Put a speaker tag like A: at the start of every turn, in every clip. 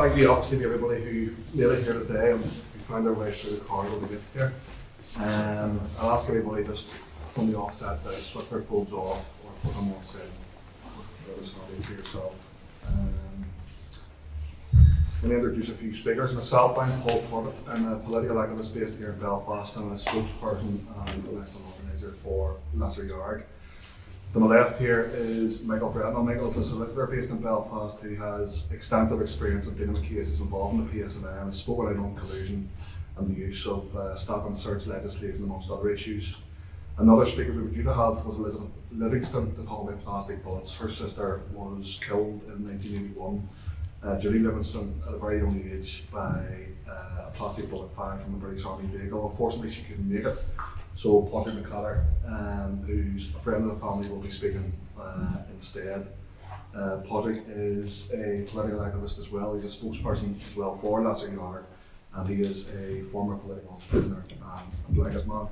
A: Thank you obviously to everybody who made it here today and who found their way through the corridor to get here. I'll ask everybody just from the offset to switch their phones off or put them on set. It's not easy for yourself. Let me introduce a few speakers. Myself, I'm Paul Torbóid. I'm a political activist based here in Belfast and a spokesperson and election organiser for Lesser Yard. To my left here is Brentnall. Michael is a solicitor based in Belfast who has extensive experience in dealing with cases involving the PSNI and has spoken out on collusion and the use of stop and search legislation amongst other issues. Another speaker we were due to have was Elizabeth Livingston to talk about plastic bullets. Her sister was killed in 1981, Julie Livingston, at a very young age by a plastic bullet fired from a British Army vehicle. Unfortunately, she couldn't make it. So Pádraic, who's a friend of the family, will be speaking instead. Pádraic is a political activist as well. He's a spokesperson as well for Lesser Yard, and he is a former political prisoner and a blanket man.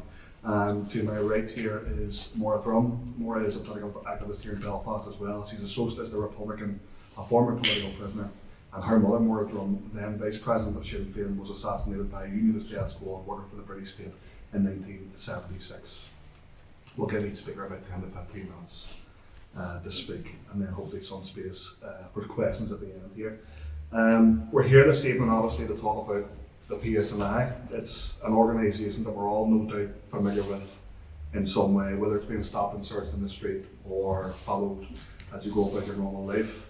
A: To my right here is Máire Drumm. Máire is a political activist here in Belfast as well. She's a Socialist, a Republican, a former political prisoner, and her mother, Máire Drumm, then Vice President of Sinn Féin, was assassinated by a Unionist death squad working for the British state in 1976. We'll give each speaker about 10 to 15 minutes to speak, and then hopefully some space for questions at the end here. We're here this evening obviously to talk about the PSNI. It's an organisation that we're all no doubt familiar with in some way, whether it's being stopped and searched in the street or followed as you go about your normal life.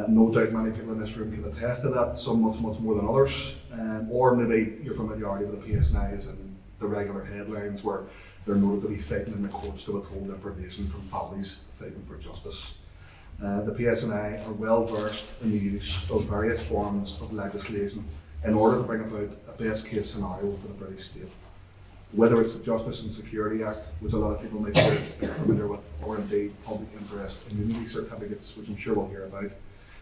A: No doubt many people in this room can attest to that, some much more than others, or maybe your familiarity with the PSNI is in the regular headlines where they're noted to be fighting in the courts to withhold information from families fighting for justice. The PSNI are well versed in the use of various forms of legislation in order to bring about a best case scenario for the British state. Whether it's the Justice and Security Act, which a lot of people might be familiar with, or indeed public interest immunity certificates, which I'm sure we'll hear about,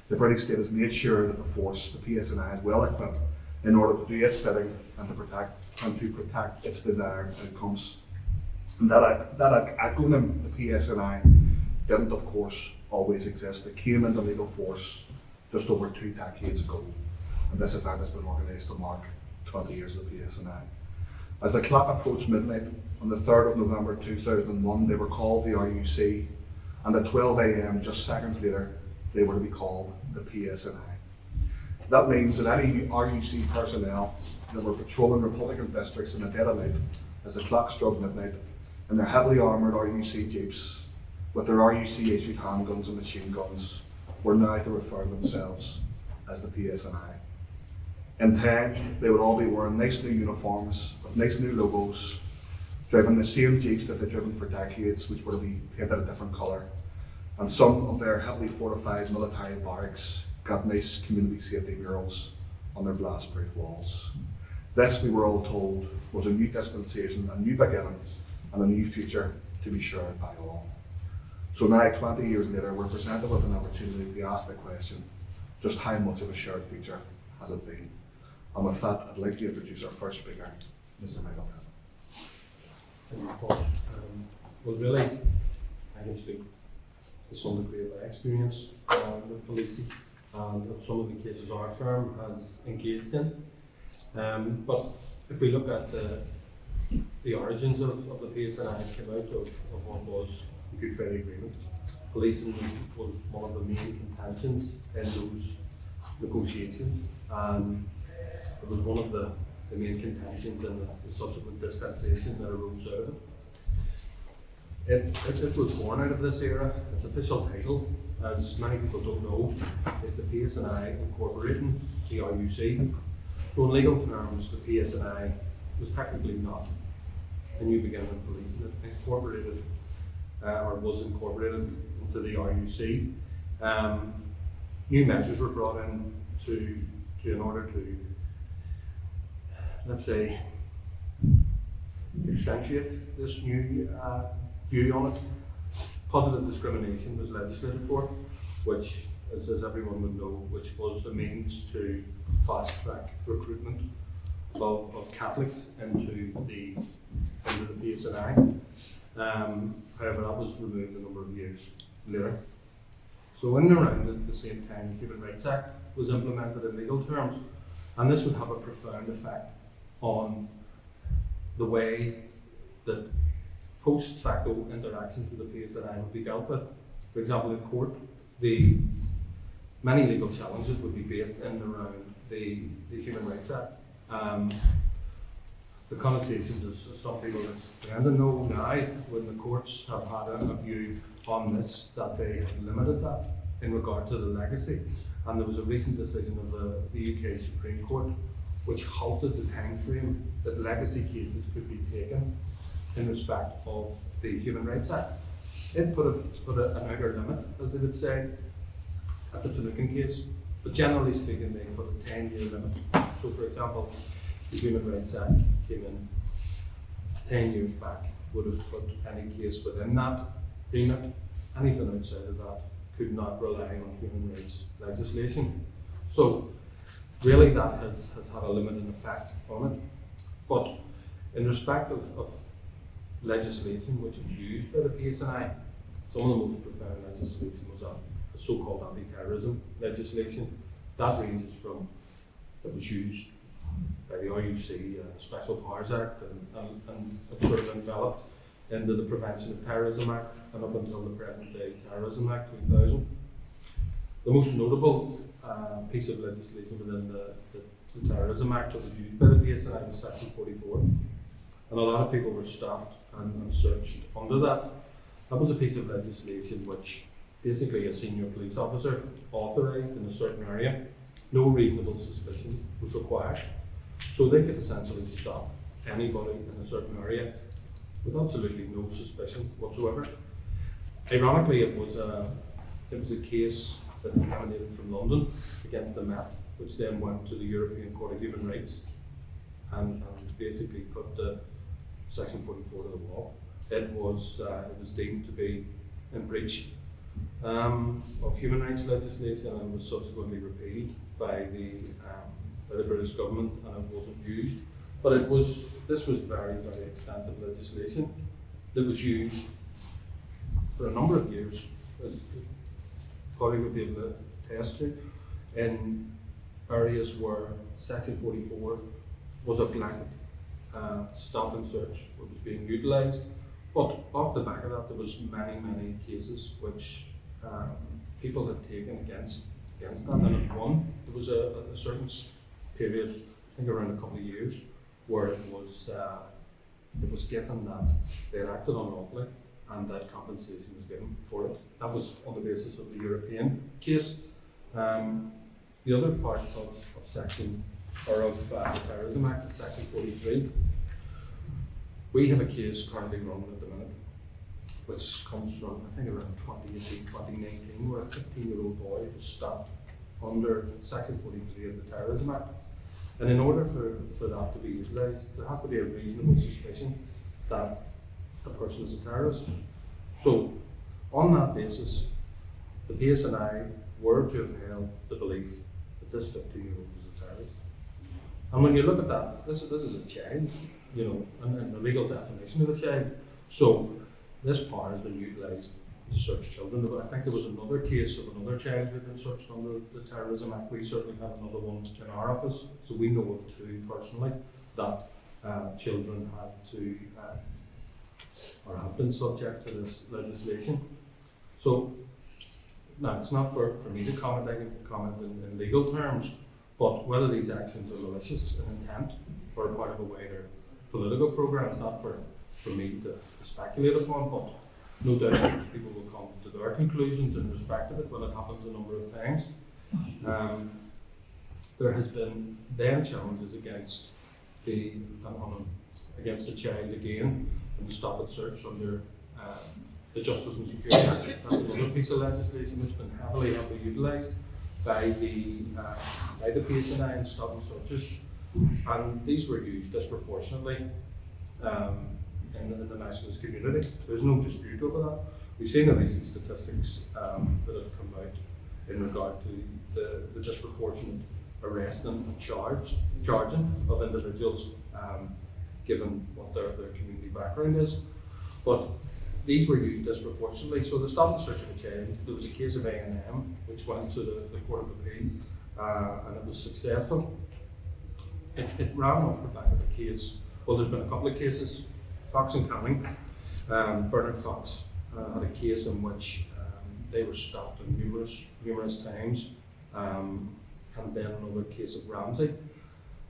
A: the British state has made sure that the force, the PSNI, is well equipped in order to do its bidding and to protect its desired outcomes. And that acronym, the PSNI, didn't of course always exist. It came into legal force just over 2 decades ago, and this event has been organised to mark 20 years of the PSNI. As the clock approached midnight on the 3rd of November 2001, they were called the RUC, and at 12 AM, just seconds later, they were to be called the PSNI. That means that any RUC personnel that were patrolling Republican districts in the dead of night as the clock struck midnight in their heavily armoured RUC jeeps with their RUC issued handguns and machine guns were now to refer to themselves as the PSNI. In time, they would all be wearing nice new uniforms with nice new logos, driving the same jeeps that they'd driven for decades, which were to be painted a different colour, and some of their heavily fortified military barracks got nice community safety murals on their blast-proof walls. This, we were all told, was a new dispensation, a new beginnings, and a new future to be shared by all. So now, 20 years later, we're presented with an opportunity to ask the question, just how much of a shared future has it been? And with that, I'd like to introduce our first speaker, Mr. Michael Brentnall.
B: Thank you, Paul. Well, really, I can speak to some degree of my experience with policing and some of the cases our firm has engaged in. But if we look at the origins of the PSNI, it came out of what was the Good Friday Agreement. Policing was one of the main contentions in those negotiations, and it was one of the main contentions in the subsequent dispensation that arose out of it. It was born out of this era. Its official title, as many people don't know, is the PSNI incorporating the RUC. So in legal terms, the PSNI was technically not a new beginning of policing. It incorporated, or was incorporated into the RUC. New measures were brought in in order to, let's say, accentuate this new view on it. Positive discrimination was legislated for, which, as everyone would know, which was a means to fast-track recruitment of Catholics into the PSNI. However, that was removed a number of years later. So in and around at the same time, the Human Rights Act was implemented in legal terms, and this would have a profound effect on the way that post facto interactions with the PSNI would be dealt with. For example, in court, many legal challenges would be based in and around the Human Rights Act. The connotations, as some people tend to know now, when the courts have had a view on this, that they have limited that in regard to the legacy. And there was a recent decision of the UK Supreme Court which halted the time frame that legacy cases could be taken in respect of the Human Rights Act. It put an outer limit, as they would say, at the Finucane case, but generally speaking, they put a 10-year limit. So, for example, the Human Rights Act came in 10 years back, would have put any case within that remit. Anything outside of that could not rely on human rights legislation. So, really, that has had a limiting effect on it. But in respect of legislation which is used by the PSNI, some of the most profound legislation was a so-called anti-terrorism legislation. That ranges from, that was used by the RUC, Special Powers Act, and it sort of enveloped into the Prevention of Terrorism Act, and up until the present day Terrorism Act 2000. The most notable piece of legislation within the Terrorism Act that was used by the PSNI was Section 44. And a lot of people were stopped and searched under that. That was a piece of legislation which basically a senior police officer authorised in a certain area. No reasonable suspicion was required. So they could essentially stop anybody in a certain area with absolutely no suspicion whatsoever. Ironically, it was a case that emanated from London against the Met, which then went to the European Court of Human Rights and basically put the Section 44 to the wall. It was deemed to be in breach of human rights legislation and was subsequently repealed by the British government, and it wasn't used. But this was very, very extensive legislation that was used for a number of years, as Pádraic would be able to attest to, in areas where Section 44 was a blanket stop and search, what was being utilised. But off the back of that, there was many, many cases which people had taken against that, and at one, there was a certain period, I think around a couple of years, where it was given that they had acted unlawfully and that compensation was given for it. That was on the basis of the European case. The other part of Section, or of the Terrorism Act, is Section 43. We have a case currently running at the minute, which comes from, I think, around 2018, 2019, where a 15-year-old boy was stopped under Section 43 of the Terrorism Act. And in order for that to be utilised, there has to be a reasonable suspicion that the person is a terrorist. So, on that basis, the PSNI were to have held the belief that this 15-year-old was a terrorist. And when you look at that, this is a child, you know, and the legal definition of a child. So, this power has been utilised to search children. I think there was another case of another child who had been searched under the Terrorism Act. We certainly have another one in our office, so we know of two personally that children had to or have been subject to this legislation. So, now it's not for me to comment. I can comment in legal terms, but whether these actions are malicious in intent or a part of a wider political programme, it's not for me to speculate upon, but no doubt people will come to their conclusions in respect of it when it happens a number of times. There has been then challenges against the child again in the stop and search under the Justice and Security Act. That's another piece of legislation that's been heavily utilised by the PSNI in stop and searches, and these were used disproportionately in the nationalist community. There's no dispute over that. We've seen the recent statistics that have come out in regard to the disproportionate arrest and charging of individuals given what their community background is. But these were used disproportionately. So the stop and search of a child, there was a case of A&M which went to the Court of Appeal, and it was successful. It ran off the back of a case. Well, there's been a couple of cases. Fox and Canning, Bernard Fox had a case in which they were stopped in numerous times, and then another case of Ramsey.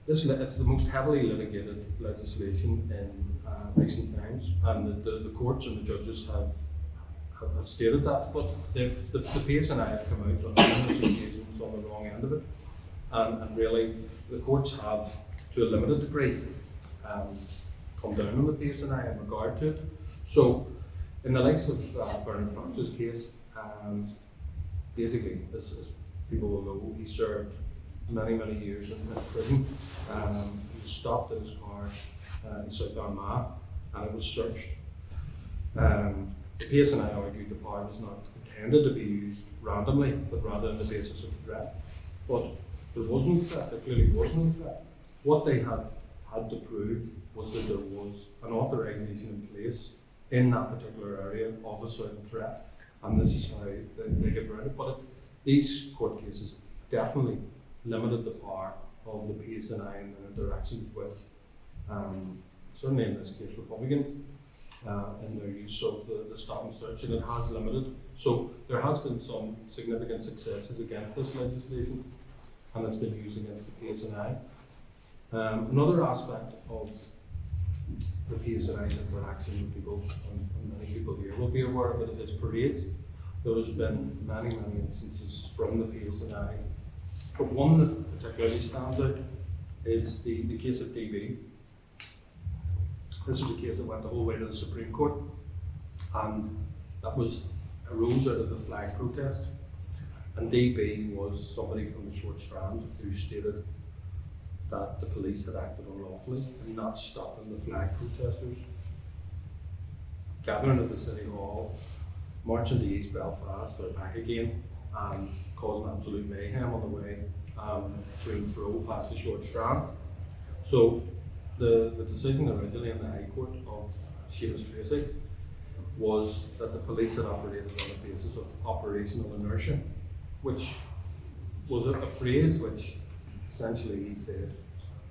B: It's the most heavily litigated legislation in recent times, and the courts and the judges have stated that, but the PSNI have come out on numerous occasions on the wrong end of it, and really the courts have, to a limited degree, come down on the PSNI in regard to it. So, in the likes of Bernard Fox's case, basically, as people will know, he served many years in prison. He was stopped in his car in South Armagh, and it was searched. The PSNI argued the power was not intended to be used randomly, but rather on the basis of threat. But there was no threat, there clearly was no threat. What they had to prove was that there was an authorisation in place in that particular area of a certain threat, and this is how they get around it. But these court cases definitely limited the power of the PSNI in their interactions with, certainly in this case, Republicans, in their use of the stop and search, and it has limited. So there has been some significant successes against this legislation, and it's been used against the PSNI. Another aspect of the PSNI's interaction with people, and many people here will be aware of it, is parades. There has been many instances from the PSNI, but one that particularly stands out is the case of DB. This was a case that went the whole way to the Supreme Court, and that arose out of the flag protest. And DB was somebody from the Short Strand who stated that the police had acted unlawfully in not stopping the flag protesters gathering at the City Hall, marching to East Belfast or back again, and causing absolute mayhem on the way to and fro past the Short Strand. So the decision originally in the High Court of Seamus Tracy was that the police had operated on the basis of operational inertia, which was a phrase which essentially he said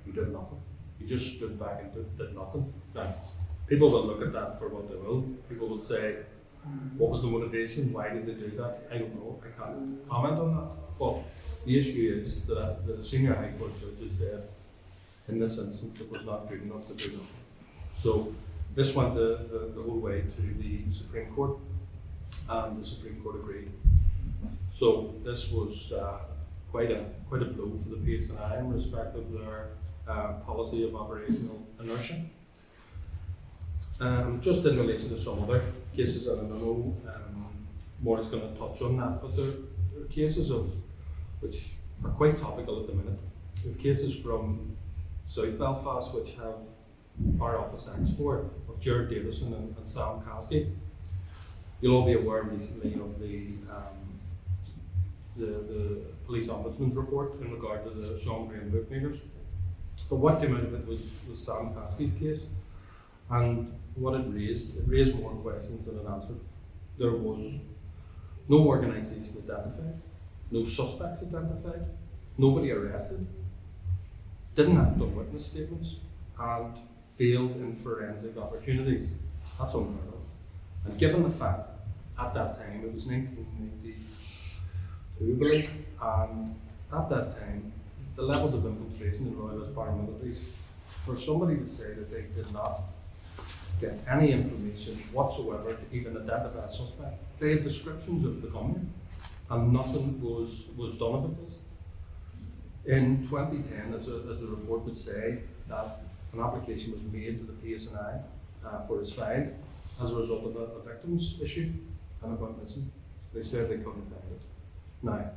B: he did nothing. He just stood back and did nothing. Now, people will look at that for what they will. People will say, what was the motivation? Why did they do that? I don't know. I can't comment on that. But the issue is that the senior High Court judges said, in this instance, it was not good enough to do nothing. So this went the whole way to the Supreme Court, and the Supreme Court agreed. So this was quite a blow for the PSNI in respect of their policy of operational inertia. Just in relation to some other cases, and I know Máire's going to touch on that, but there are cases which are quite topical at the minute. We have cases from South Belfast which have our office acts for, of Jared Davison and Sam Caskey. You'll all be aware recently of the police ombudsman's report in regard to the Sean Graham bookmakers. But what came out of it was Sam Caskey's case, and what it raised more questions than it answered. There was no organisation identified, no suspects identified, nobody arrested, didn't act on witness statements, and failed in forensic opportunities. That's unheard of. And given the fact at that time, it was 1992, I believe, and at that time, the levels of infiltration in Royalist paramilitaries, for somebody to say that they did not get any information whatsoever to even identify a suspect, they had descriptions of the commune, and nothing was done about this. In 2010, as the report would say, that an application was made to the PSNI for his fine as a result of a victim's issue, and it went missing. They said they couldn't find it. Now,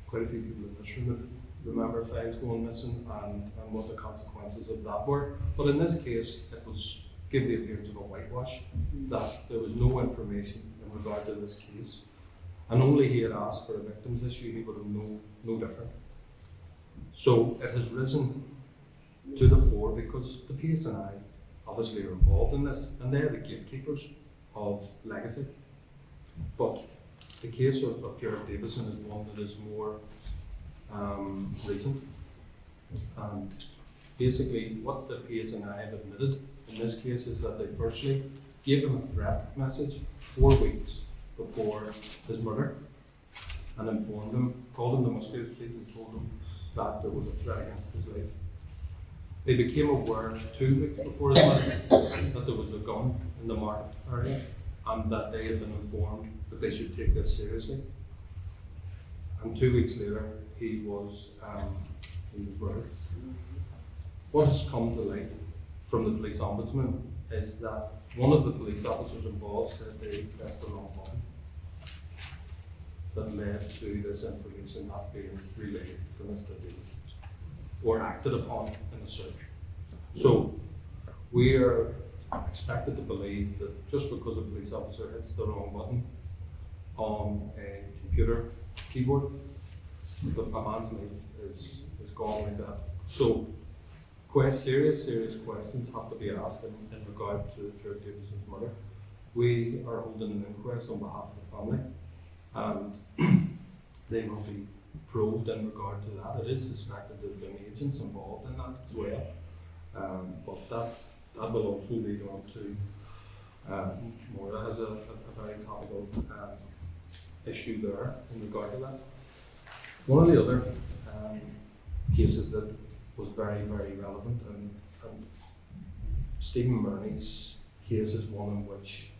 B: quite a few people in this room remember files going missing and what the consequences of that were. But in this case, it was give the appearance of a whitewash, that there was no information in regard to this case, and only he had asked for a victim's issue, he would have no different. So it has risen to the fore because the PSNI obviously are involved in this, and they're the gatekeepers of legacy. But the case of Jared Davison is one that is more recent. And basically what the PSNI have admitted in this case is that they firstly gave him a threat message 4 weeks before his murder and informed him, called him to Musgrave Street and told him that there was a threat against his life. They became aware 2 weeks before his murder that there was a gun in the market area and that they had been informed that they should take this seriously. And 2 weeks later, he was murdered. What has come to light from the police ombudsman is that one of the police officers involved said they pressed the wrong button that led to this information not being relayed to Mr. Dees or acted upon in the search. So we are expected to believe that just because a police officer hits the wrong button on a computer keyboard, that a man's life is gone like that. So serious questions have to be asked in regard to Gerard Davison's murder. We are holding an inquest on behalf of the family, and they will be probed in regard to that. It is suspected there have been agents involved in that as well, but that will also lead on to Máire has a very topical issue there in regard to that. One of the other cases that was very, very relevant, and Stephen Murney's case is one in which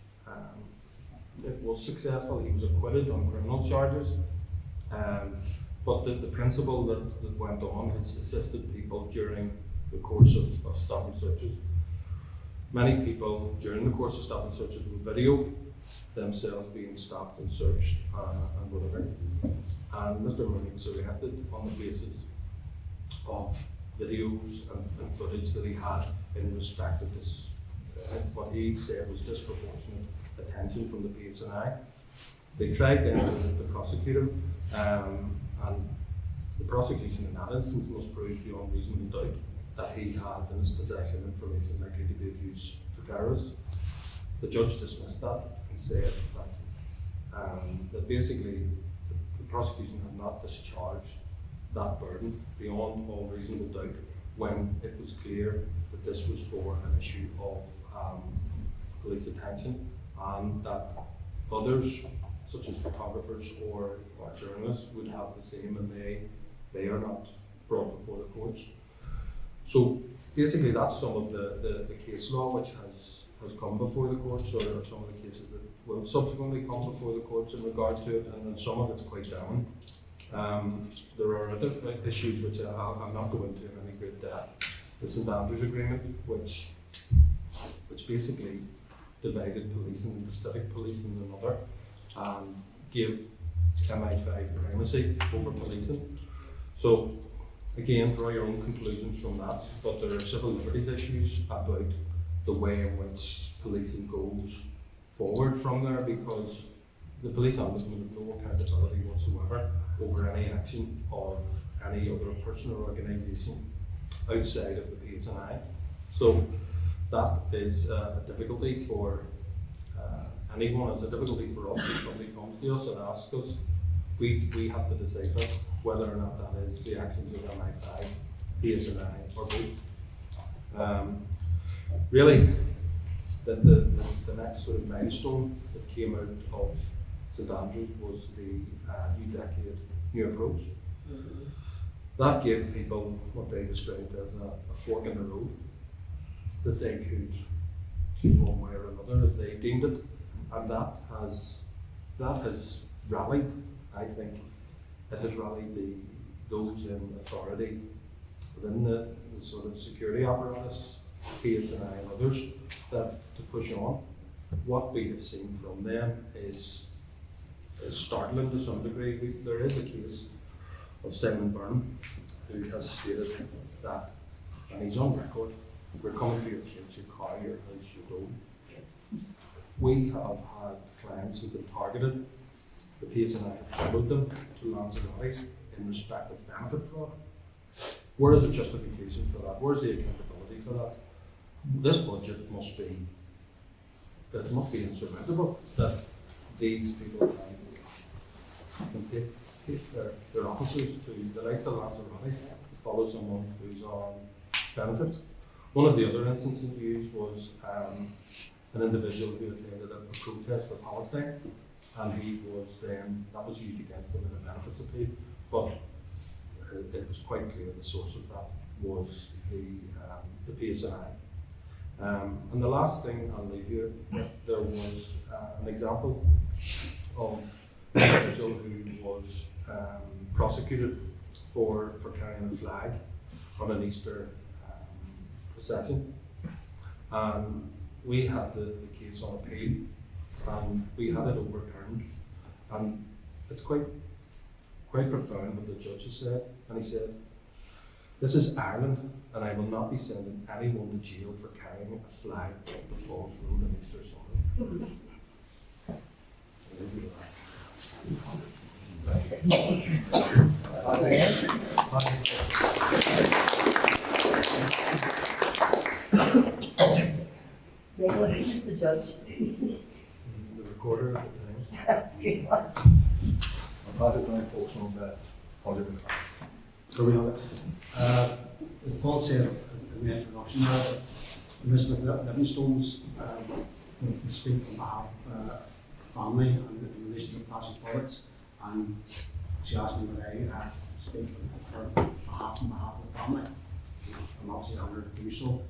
B: it was successful. He was acquitted on criminal charges, but the principle that went on has assisted people during the course of stop and searches. Many people during the course of stop and searches will video themselves being stopped and searched and whatever. And Mr. Murney was arrested on the basis of videos and footage that he had in respect of this, what he said was disproportionate attention from the PSNI. They tried then to prosecute him, and the prosecution in that instance must prove beyond reasonable doubt that he had in his possession information likely to be of use to terrorists. The judge dismissed that and said that basically the prosecution had not discharged that burden beyond all reasonable doubt when it was clear that this was for an issue of police attention, and that others, such as photographers or journalists, would have the same, and they are not brought before the courts. So basically that's some of the case law which has come before the courts, or some of the cases that will subsequently come before the courts in regard to it, and then some of it's quite down. There are other issues which I'll not go into in any great depth. The St Andrews Agreement, which basically divided policing into civic policing and another, and gave MI5 primacy over policing. So again, draw your own conclusions from that, but there are civil liberties issues about the way in which policing goes forward from there, because the police ombudsman has no accountability whatsoever over any action of any other person or organisation outside of the PSNI. So that is a difficulty for anyone. It's a difficulty for us if somebody comes to us and asks us. We have to decipher whether or not that is the actions of MI5, PSNI, or both. Really, the next sort of milestone that came out of St Andrews was the New Decade, New Approach. That gave people what they described as a fork in the road that they could choose one way or another as they deemed it, and that has rallied, I think, it has rallied those in authority within the sort of security apparatus, PSNI and others, that to push on. What we have seen from them is startling to some degree. There is a case of Simon Byrne who has stated that, and he's on record, we're coming for your kids, your car, your house, your dog. We have had clients who've been targeted. The PSNI have followed them to Lanzarote in respect of benefit fraud. Where is the justification for that? Where's the accountability for that? This budget must be insurmountable that these people can take their officers to the likes of Lanzarote to follow someone who's on benefits. One of the other instances used was an individual who attended a protest for Palestine, and that was used against him in a benefits appeal, but it was quite clear the source of that was the PSNI. And the last thing I'll leave you with, there was an example of an individual who was prosecuted for carrying a flag on an Easter procession. And we had the case on appeal, and we had it overturned. And it's quite profound what the judge has said. And he said, "This is Ireland, and I will not be sending anyone to jail for carrying a flag up the Falls Road on Easter Sunday."
C: Mr. Judge.
B: The recorder at the time.
C: That's good.
A: Pádraic going to focus on the project.
D: So we have it. As Paul said in the introduction, Elizabeth Livingstone's will speak on behalf of family and in relation to plastic bullets, and she asked me would I speak on her behalf and behalf of the family. I'm obviously honoured to do so.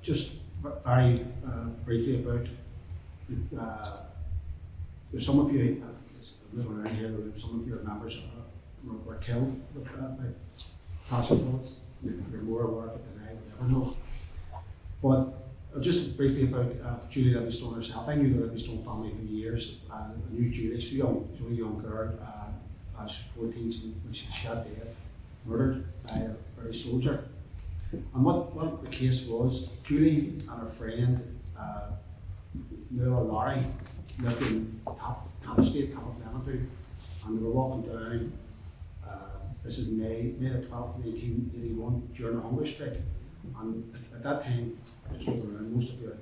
D: Just very briefly about there's some of you, it's a little around here, some of your members were killed by plastic bullets. You're more aware of it than I would ever know. But just briefly about Julie Livingstone herself. I knew the Livingstone family for years. I knew Julie, she's a young girl. She was 14 when she was shot dead, murdered by a very soldier. And what the case was, Julie and her friend, Máire, lived in Top Estate, Top of Lenape, and they were walking down, this is May the 12th, 1981, during a hunger strike. And at that time, just looking around, most of you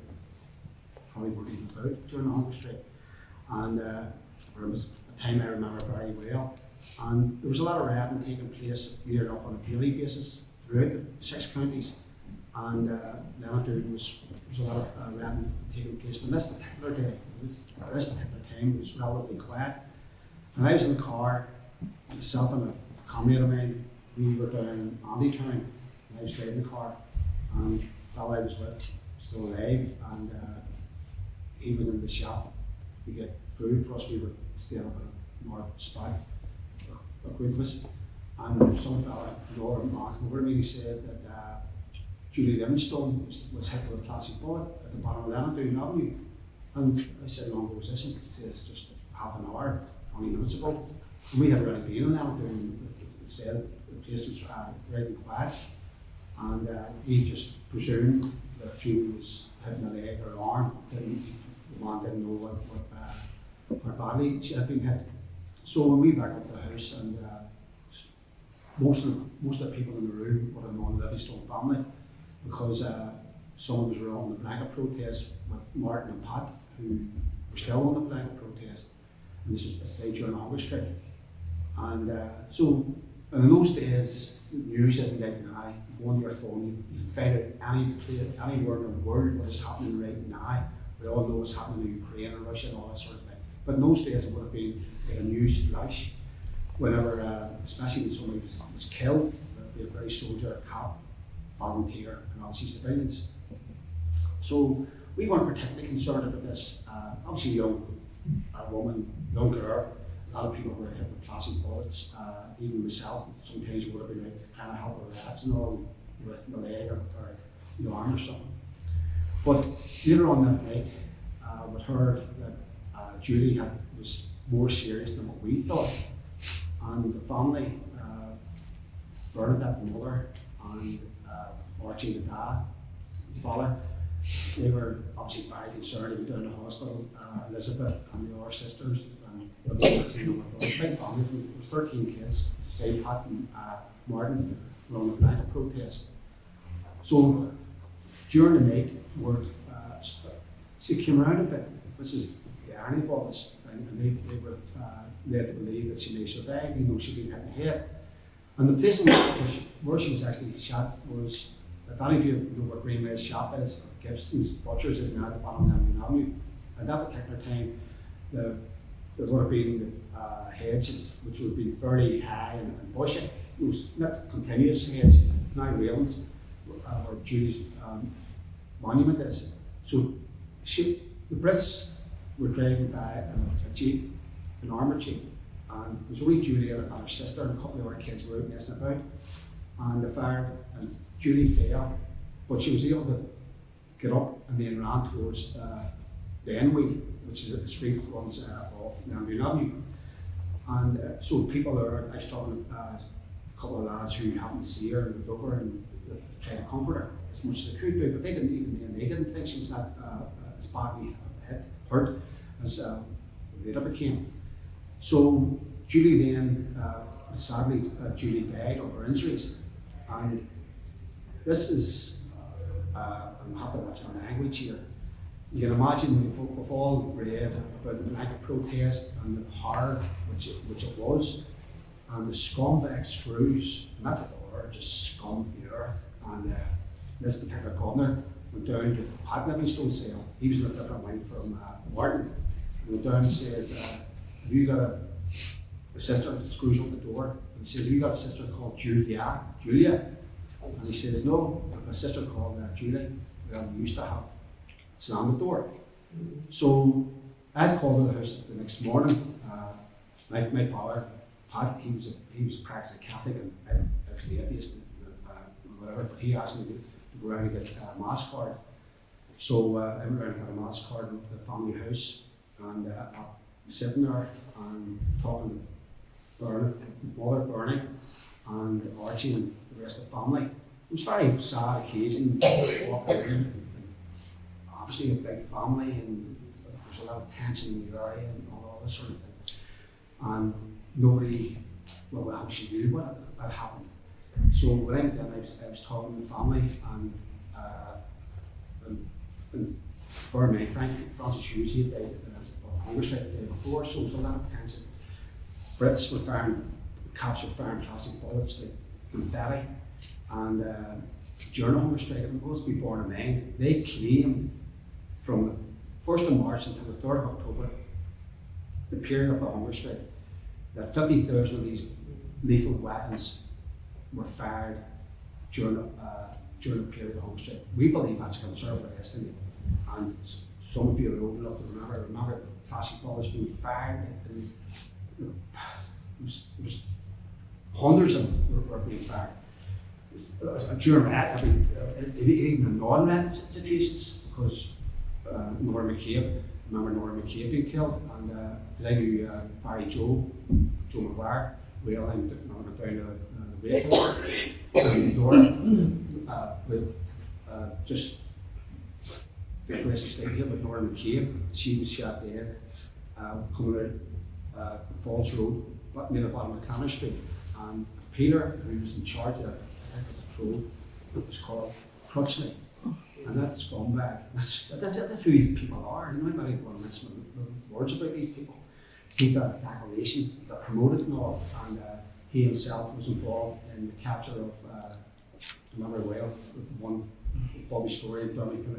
D: probably weren't even about during the hunger strike. And it was a time I remember very well. And there was a lot of rioting taking place near enough on a daily basis throughout the 6 counties. And Lenape there was a lot of rioting taking place. But this particular day, this particular time, it was relatively quiet. And I was in the car, myself and a comrade of mine, we were down in Andytown, and I was driving the car, and the fellow I was with, still alive, and he went in the shop to get food for us. We were staying up at a more spot, acquaintance, and some fella, Laura Mark, over me, he said that Julie Livingstone was hit with a plastic bullet at the bottom of Lenape Avenue. And I said, "How long was this?" He said, "It's just half an hour, 20 minutes ago." And we had already been in Lenape, and it said the place was very quiet. And he just presumed that Julie was hit in the leg or arm. The man didn't know what badly she had been hit. So when we back up the house, and most of the people in the room would have known the Livingstone family, because some of us were on the blanket protest with Martin and Pat, who were still on the blanket protest, and this is a stage during the hunger strike. And so in those days, news isn't like now. You go on your phone, you can find out any place, anywhere in the world what is happening right now. We all know what's happening in Ukraine and Russia and all that sort of thing. But in those days, it would have been like a news flash. Whenever, especially when somebody was killed, there'd be a British soldier, a cop, volunteer, and obviously civilians. So we weren't particularly concerned about this. Obviously, a woman, young girl, a lot of people were hit with plastic bullets. Even myself, sometimes would have been like trying to help with rats and all, with the leg or the arm or something. But later on that night, we heard that Julie was more serious than what we thought. And the family, Bernadette, the mother, and Archie, the dad, the father, they were obviously very concerned. They went down to the hospital. Elizabeth and the other sisters, and the big family, there was 13 kids. Say Pat and Martin were on the blanket protest. So during the night, she came around a bit. This is the irony of all this thing. and they were led to believe that she may survive, even though she'd been hit in the head. And the place where she was actually shot was, if any of you know where Greenway's shop is, Gibson's Butchers is now at the bottom of Nationalist Avenue. At that particular time, there would have been hedges which would be fairly high and bushy. It was not continuous hedge, it's now railings where Julie's monument is. So the Brits were driving by a jeep, an armoured jeep, and it was only Julie and her sister and a couple of other kids were out messing about, and the fire, and Julie fell, but she was able to get up and then ran towards Benway, which is a street that runs off Nationalist Avenue. And so people there, I was talking to a couple of lads who happened to see her and looked over and tried to comfort her as much as they could do, but they didn't think she was that as badly hurt as later became. So Julie then, sadly, Julie died of her injuries, and this is, I'm have to watch my language here. You can imagine we've all read about the blanket protest and the horror which it was, and the scumbag screws, and that's what they were, just scum of the earth. And this particular governor went down to Pat Livingstone's cell. He was in a different wing from Martin. He went down and says, have you got a sister that screws up the door? And he says, have you got a sister called Julia? And he says, no, I have a sister called Julie. We used to have slammed the door. So I'd called to the house the next morning. My father, Pat, he was a practicing Catholic and I'm actually atheist and whatever, but he asked me to go around and get a mass card. So I went around and got a mass card at the family house, and I was sitting there and talking to mother Bernie and Archie and the rest of the family. It was a very sad occasion, walking in, obviously a big family, and there's a lot of tension in the area and all this sort of thing. And nobody, well, actually knew what had happened. So when I went in, I was talking to the family, and for me, Francis Hughes, he had died of hunger strike the day before, so there was a lot of tension. Brits were firing, cops were firing plastic bullets like confetti, and during the hunger strike, it was supposed to be born in May. They claimed from the 1st of March until the 3rd of October, the period of the hunger strike, that 50,000 of these lethal weapons were fired during the period of hunger strike. We believe that's a conservative estimate, and some of you are old enough to remember plastic bullets being fired. And there was hundreds of them were being fired. During that, even in non-red situations, because Nora McCabe being killed, and I knew Joe McGuire, well, I went down to the Rebranding, and Nora, with just the rest of the state here, but Nora McCabe, she was shot dead coming out Falls Road, but near the bottom of Clanner Street, and Peter, who was in charge of that patrol, was called Crutchley. And that scumbag, that's who these people are. You know, I'm not even going to miss words about these people. He got a decoration, he got promoted and all, and he himself was involved in the capture of, I remember well, one Bobby Story and Dummy for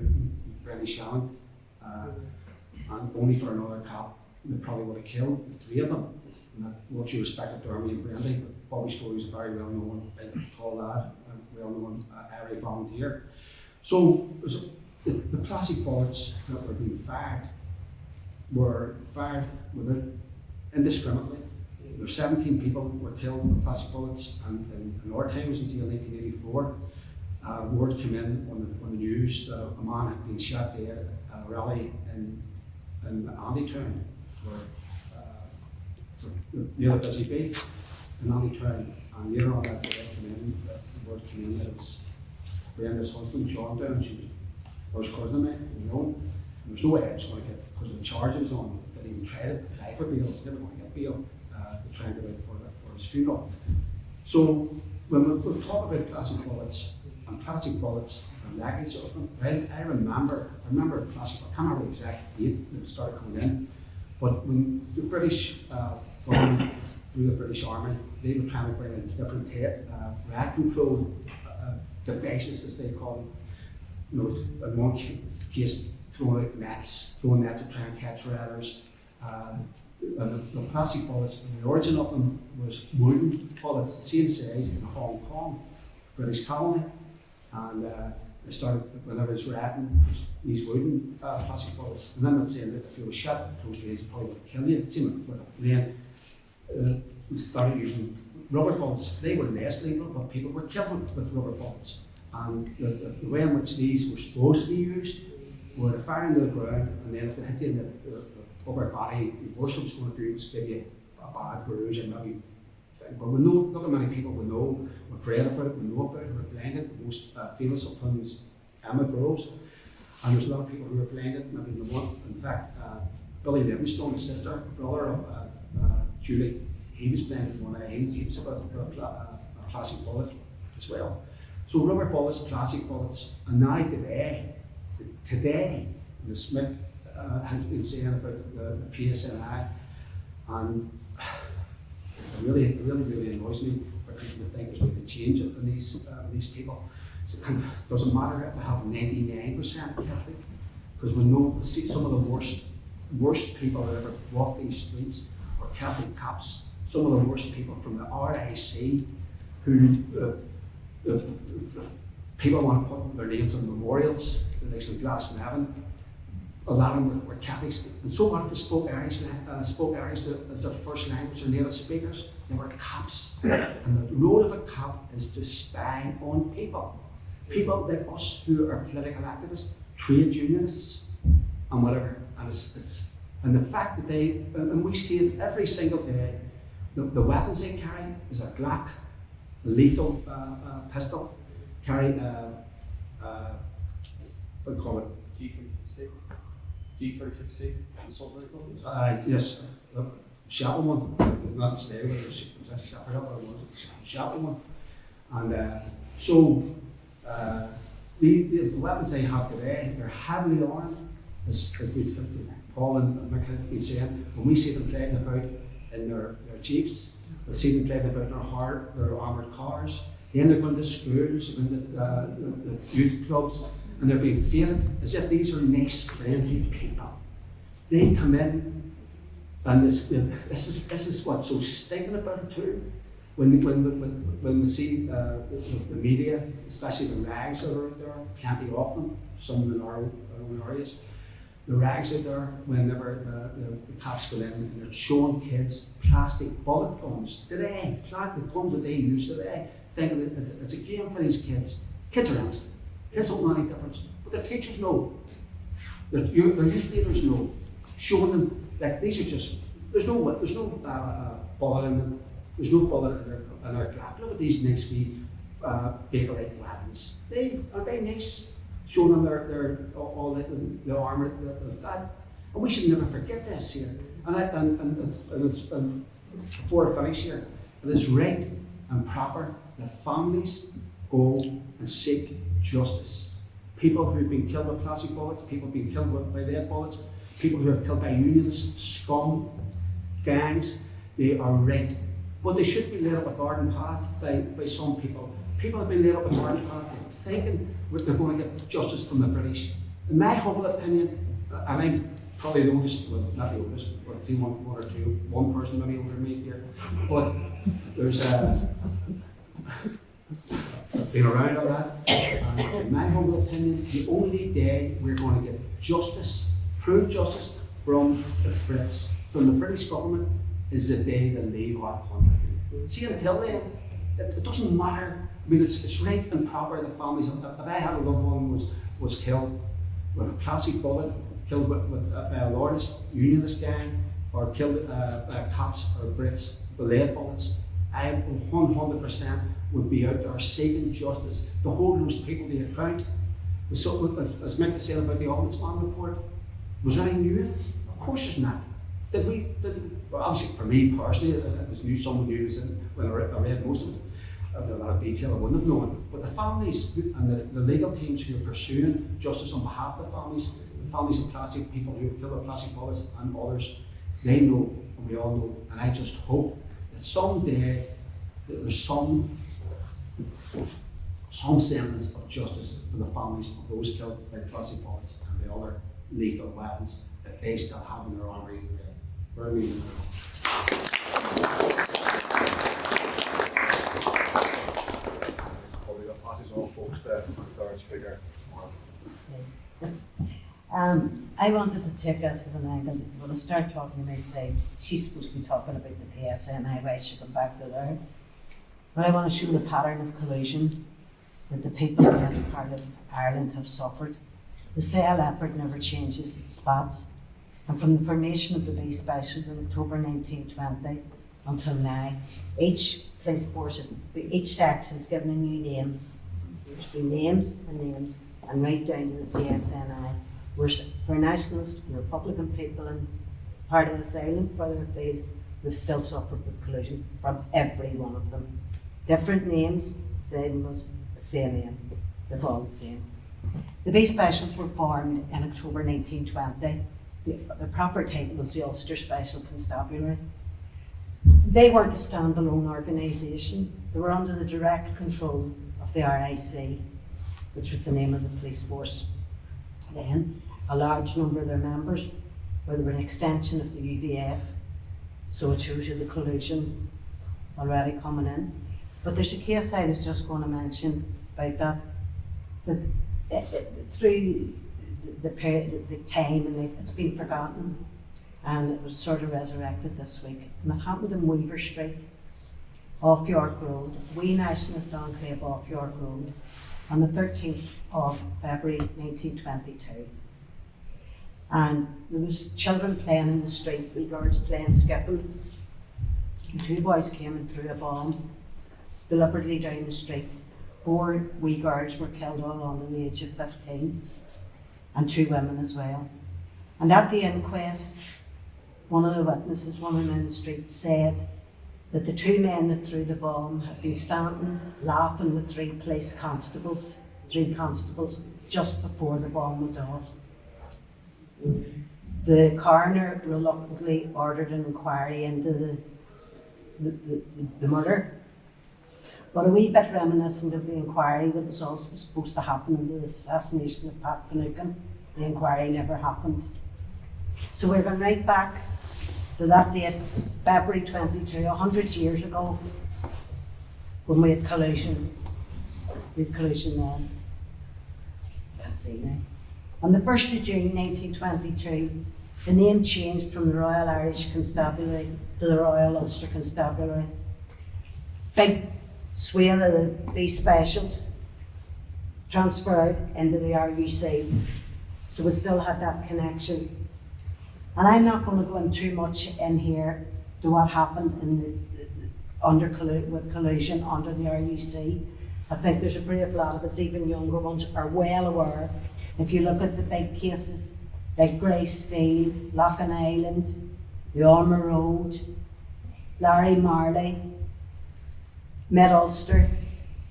D: Brenny Shannon, and only for another cop, they probably would have killed the three of them. Not what you respect of Dermy and Brendy, but Bobby Story was a very well-known, big, tall lad, a well-known area volunteer. So the plastic bullets that were being fired were fired without indiscriminately. There were 17 people were killed with plastic bullets, and in our time was until 1984. Word came in on the news that a man had been shot dead at a rally in Andytown, near the Busy Bay in Andytown, and later on that day the word came in that it was Brenda's husband, John Down. She was first cousin of mine, you know. And there was no way I was going to get, because of the charge I was on, that he even tried to apply for bail. I was never going to get bail to try and get out for his funeral. So when we talk about plastic bullets and legacy of them, I remember plastic, I can't remember the exact date that it started coming in, But when the British government, through the British Army, they were trying to bring in different rat control devices, as they call them. You know, in one case, throwing nets to try and catch ratters. And the plastic bullets, the origin of them was wooden bullets, the same size in Hong Kong, British colony. And they started, whenever it's ratting, these wooden plastic bullets. And then they're saying that if you were shot close to it, probably would kill you. Same with a plane. We started using rubber bullets. They were less lethal, but people were killed with rubber bullets. And the way in which these were supposed to be used were to fire into the ground, and then if they hit you in the upper body, the worst it was going to do was give you a bad bruise and maybe. But we know, look at many people we know, we're afraid about it, we know about it, we're blinded. The most famous of them is Emma Groves, and there's a lot of people who are blinded. Maybe the one, in fact, Billy Livingstone, his sister, brother of Julie, he was blinded one eye. He was about a plastic bullet as well. So rubber bullets, plastic bullets, and now today, the Smith has been saying about the PSNI, and it really annoys me for people to think there's going to change in these people. And it doesn't matter if they have 99% Catholic, because we know, see, some of the worst people that ever walk these streets are Catholic cops. Some of the worst people from the RIC, who people want to put their names on memorials, the likes of Glasnevin. A lot of them were Catholics, and so what if they spoke Irish as their first language or native speakers? They were cops. And the role of a cop is to spy on people. People like us who are political activists, trade unionists, and whatever. And the fact that and we see it every single day, the weapons they carry is a Glock, a lethal pistol, carry what do you call it?
B: G36C, assault rifle?
D: Yes, shot one, not stay with it, was actually separate up, shot one. And so the weapons they have today, they're heavily armed, as Paul and Mick has been saying. When we see them driving about in their jeeps, we see them driving about in their armoured cars, then they're going to schools, going to the youth clubs, and they're being feted as if these are nice, friendly people. They come in, and this is what's so stinking about it too. When we see the media, especially the rags that are out there, plenty of them, some in our own areas, the rags out there, whenever the cops go in and they're showing kids plastic bullet guns today, the guns that they use today, thinking that it's a game for these kids. Kids are innocent. Kids don't know any difference, but their teachers know. Their youth leaders know. Showing them that these are just, there's no bullet in them. There's no bullet in their Glock. Look at these nice wee Bakelite weapons. Aren't they nice? Showing them all the armour that they've got. And we should never forget this here. And before I finish here, it is right and proper that families go and seek justice. People who have been killed by plastic bullets, people being killed by lead bullets, people who are killed by unionist scum, gangs, they are right. But they should be led up a garden path by some people. People have been led up a garden path thinking they're going to get justice from the British. In my humble opinion, and I'm probably the oldest, well, not the oldest, but I see one person maybe older than me here, but there's been around all that, and in my humble opinion, the only day we're going to get justice, true justice from the Brits, from the British government, is the day they leave our country. See, until then, it doesn't matter. I mean, it's right and proper that families, if I had a loved one was killed with a plastic bullet, killed by a Lordist unionist gang, or killed by cops or Brits with lead bullets, I 100% would be out there seeking justice to hold those people to account. So, as Mick was saying about the Ombudsman report, was there anything new? Of course there's not. Well, obviously for me personally, it was new, someone knew was in when I read most of it. A lot of detail I wouldn't have known. But the families and the legal teams who are pursuing justice on behalf of the families of plastic people who were killed by plastic bullets and others, They know, and we all know, and I just hope that someday that there's some semblance of justice for the families of those killed by the plastic bullets and the other lethal weapons that they still have in their armoury today. Where are we now?
A: Probably got passes on folks there, third speaker.
C: I wanted to take us at an angle. When I start talking, you might say, she's supposed to be talking about the PSNI, why she come back to there. But I want to show the pattern of collusion that the people in this part of Ireland have suffered. The cell leopard never changes its spots. And from the formation of the base specials in October 1920 until now, each police force, each section is given a new name. There's been names and names, and right down to the PSNI. We're for Nationalist and Republican people, and as part of this island, further afield, we've still suffered with collusion from every one of them. Different names, same was the same name, they've all the same. The base specials were formed in October 1920. The proper title was the Ulster Special Constabulary. They weren't a standalone organisation. They were under the direct control of the RIC, which was the name of the police force. Then, a large number of their members were an extension of the UVF, so it shows you the collusion already coming in. But there's a case I was just going to mention about that through the time, and it's been forgotten, and it was sort of resurrected this week. And it happened in Weaver Street, off York Road, wee nationalist enclave off York Road, on the 13th of February 1922. And there was children playing in the street, wee girls playing skipping. And two boys came and threw a bomb deliberately down the street. 4 wee girls were killed, all under the age of 15, and 2 women as well. And at the inquest, one of the witnesses, one of them in the street, said that the 2 men that threw the bomb had been standing laughing with 3 police constables, 3 constables, just before the bomb went off. The coroner reluctantly ordered an inquiry into the murder, but a wee bit reminiscent of the inquiry that was also supposed to happen in the assassination of Pat Finucane. The inquiry never happened. So we're going right back to that date, February 22, 100 years ago, when we had collusion. We had collusion then. Can't see now. On the 1st of June 1922, the name changed from the Royal Irish Constabulary to the Royal Ulster Constabulary. Big swathe of the base specials transferred into the RUC, so we still had that connection. And I'm not going to go into too much in here to what happened with collusion under the RUC. I think there's a brave lot of us, even younger ones, are well aware. If you look at the big cases like Grey Steel, Loughin Island, the Ormer Road, Larry Marley, Mid-Ulster,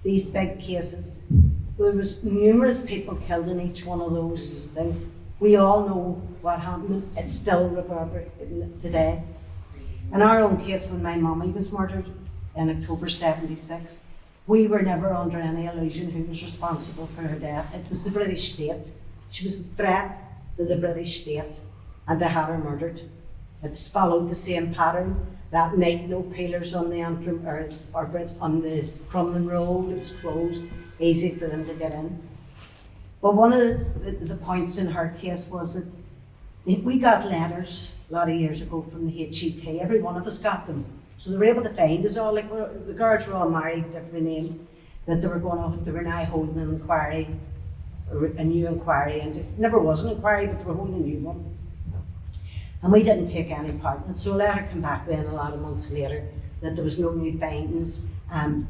C: these big cases, there was numerous people killed in each one of those things. We all know what happened. It's still reverberating today. In our own case, when my mummy was murdered in October 76, we were never under any illusion who was responsible for her death. It was the British state. She was a threat to the British state, and they had her murdered. It's followed the same pattern. That night, no peelers on the Antrim or bridge on the Crumlin Road. It was closed, easy for them to get in. But one of the points in her case was that we got letters a lot of years ago from the HET. Every one of us got them. So they were able to find us all, like the guards were all married, different names, that they were now holding an inquiry, a new inquiry, and it never was an inquiry, but they were holding a new one. And we didn't take any part in it. So a letter came back then a lot of months later that there was no new findings.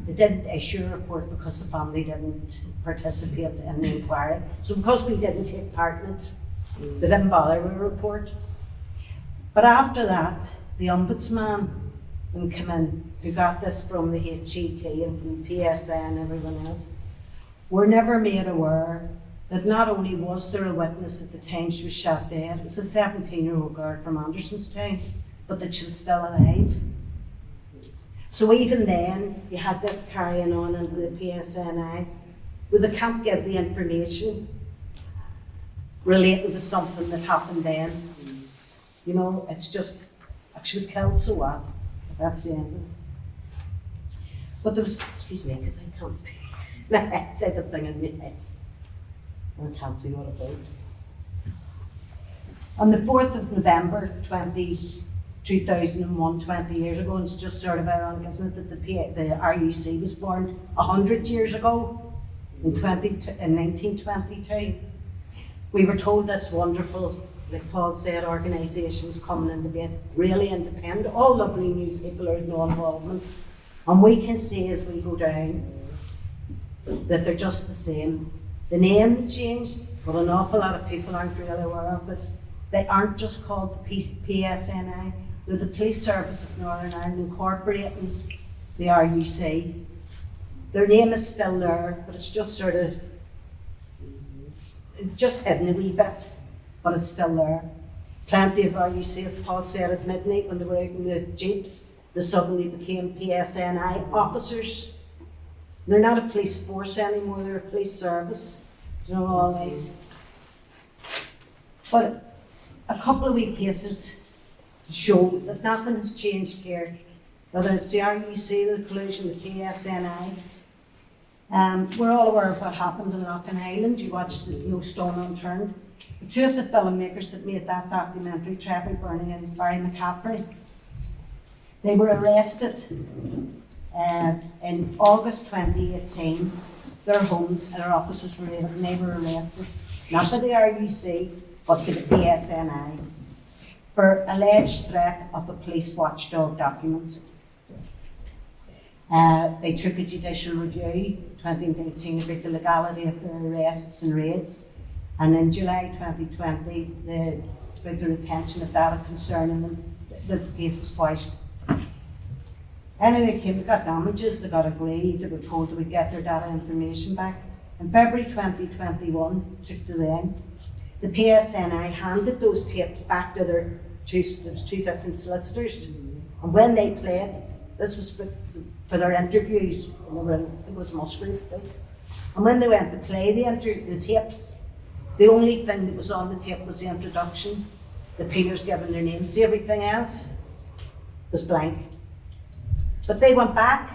C: They didn't issue a report because the family didn't participate in the inquiry. So because we didn't take part in it, they didn't bother with a report. But after that, the ombudsman came in, who got this from the HET and from the PSNI and everyone else, were never made aware that not only was there a witness at the time she was shot dead, it was a 17-year-old girl from Andersonstown but that she was still alive. So even then, you had this carrying on into the PSNI, where they can't give the information relating to something that happened then. You know, it's just, like, she was killed, so what? That's the end of it. But there was, excuse me, because I can't see. It's everything in my eyes. I can't see what about. On the 4th of November 2001, 20 years ago, and it's just sort of ironic, isn't it, that the RUC was born 100 years ago, in 1922. We were told this wonderful, like Paul said, organisation was coming into being, really independent, all lovely new people, there's no involvement. And we can see as we go down that they're just the same. The name changed, but an awful lot of people aren't really aware of this. They aren't just called the PSNI, they're the Police Service of Northern Ireland incorporating the RUC. Their name is still there, but it's just sort of, just hidden a wee bit, but it's still there. Plenty of RUC, as Paul said, at midnight when they were out in the jeeps, they suddenly became PSNI officers. They're not a police force anymore, they're a police service. You know, all these. But a couple of wee cases show that nothing has changed here, whether it's the RUC, the Collusion, the PSNI. We're all aware of what happened in Loughlin Island. You watched the No Stone Unturned. The two of the filmmakers that made that documentary, Trevor Burney and Barry McCaffrey, they were arrested in August 2018. Their homes and their offices were raided, and they were arrested, not by the RUC, but by the PSNI, for alleged threat of the police watchdog document. They took a judicial review, 2019, about the legality of their arrests and raids, and in July 2020, about the retention of data concerning them, the case was quashed. Anyway, they got damages, they got agreed, they were told they would get their data information back. In February 2021, took to them, the PSNI handed those tapes back to their two different solicitors. And when they played, this was for their interviews, and they were in, I think it was Musgrave, I think. And when they went to play the tapes, the only thing that was on the tape was the introduction, the Peters giving their names. Everything else was blank. But they went back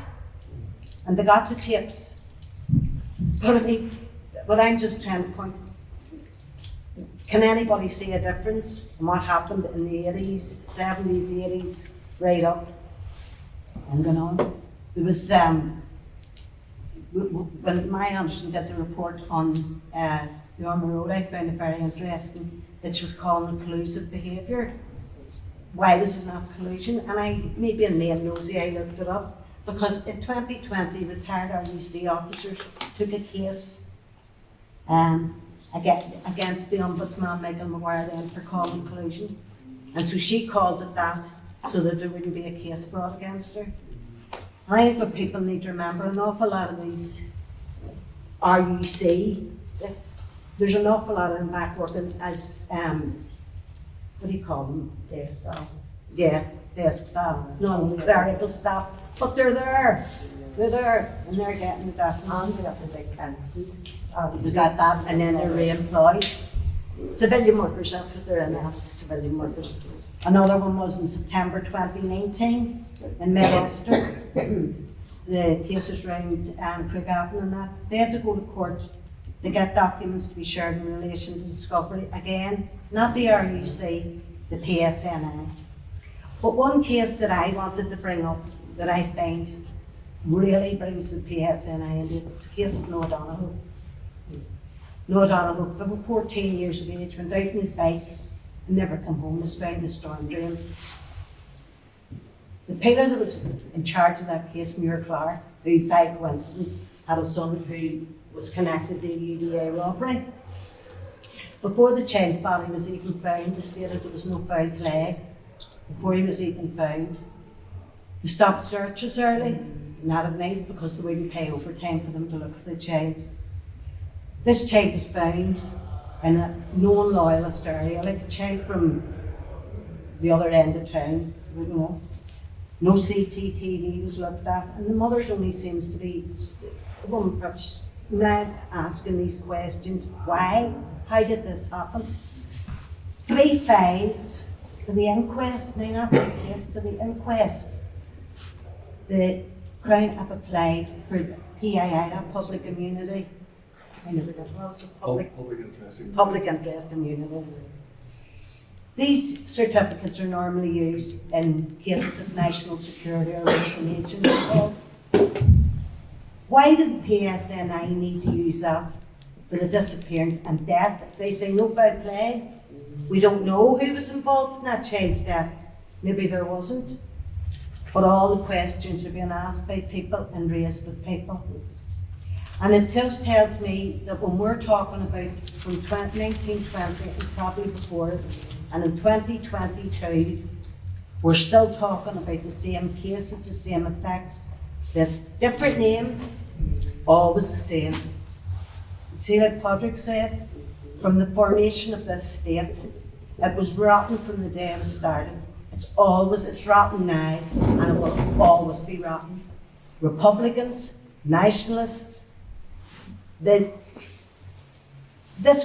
C: and they got the tapes. But I'm just trying to point, can anybody see a difference in what happened in the 80s, 70s, 80s, right up and going on? There was, when Máire Anderson did the report on the Armour Road, I found it very interesting that she was calling it collusive behaviour. Why was it not collusion? And I, maybe in being nosy, I looked it up, because in 2020, retired RUC officers took a case against the Ombudsman, Michael Maguire, then for calling collusion. And so she called it that, so that there wouldn't be a case brought against her. And I think what people need to remember, an awful lot of these RUC, there's an awful lot of them back working as, what do you call them?
E: Desk staff.
C: Yeah, desk staff, no, clerical staff, but they're there, and they're getting the documents.
E: And we have the big councils.
C: They got that, and then they're re-employed. Civilian workers, that's what they're in as, civilian workers. Another one was in September 2019 in Mid-Ulster. The cases around Craigavon and that, they had to go to court to get documents to be shared in relation to discovery. Again, not the RUC, the PSNI. But one case that I wanted to bring up that I find really brings the PSNI into it, it's the case of Noah Donoghue. Noah Donoghue, 14 years of age, went out on his bike and never come home, was found in a storm drain. The Peter that was in charge of that case, Muir Clark, who by coincidence had a son who was connected to a UDA robbery. Before the child's body was even found, they stated there was no foul play. Before he was even found, they stopped searches early, not at night, because they wouldn't pay overtime for them to look for the child. This child was found in a non-loyalist area, like a child from the other end of town, you know, no CCTV was looked at, and the mothers only seems to be, the woman perhaps now asking these questions, why? How did this happen? 3 files for the inquest, now not the case, for the inquest. The Crown have applied for PII, public immunity. I never got what was it, public interest immunity. These certificates are normally used in cases of national security or retaliation. Why did the PSNI need to use that for the disappearance and death? As they say, no foul play. We don't know who was involved in that child's death. Maybe there wasn't. But all the questions are being asked by people and raised with people. And it just tells me that when we're talking about from 1920 and probably before it, and in 2022, we're still talking about the same cases, the same effects, this different name, always the same. See, like Pádraic said, from the formation of this state, it was rotten from the day it was started. It's rotten now, and it will always be rotten. Republicans, nationalists, this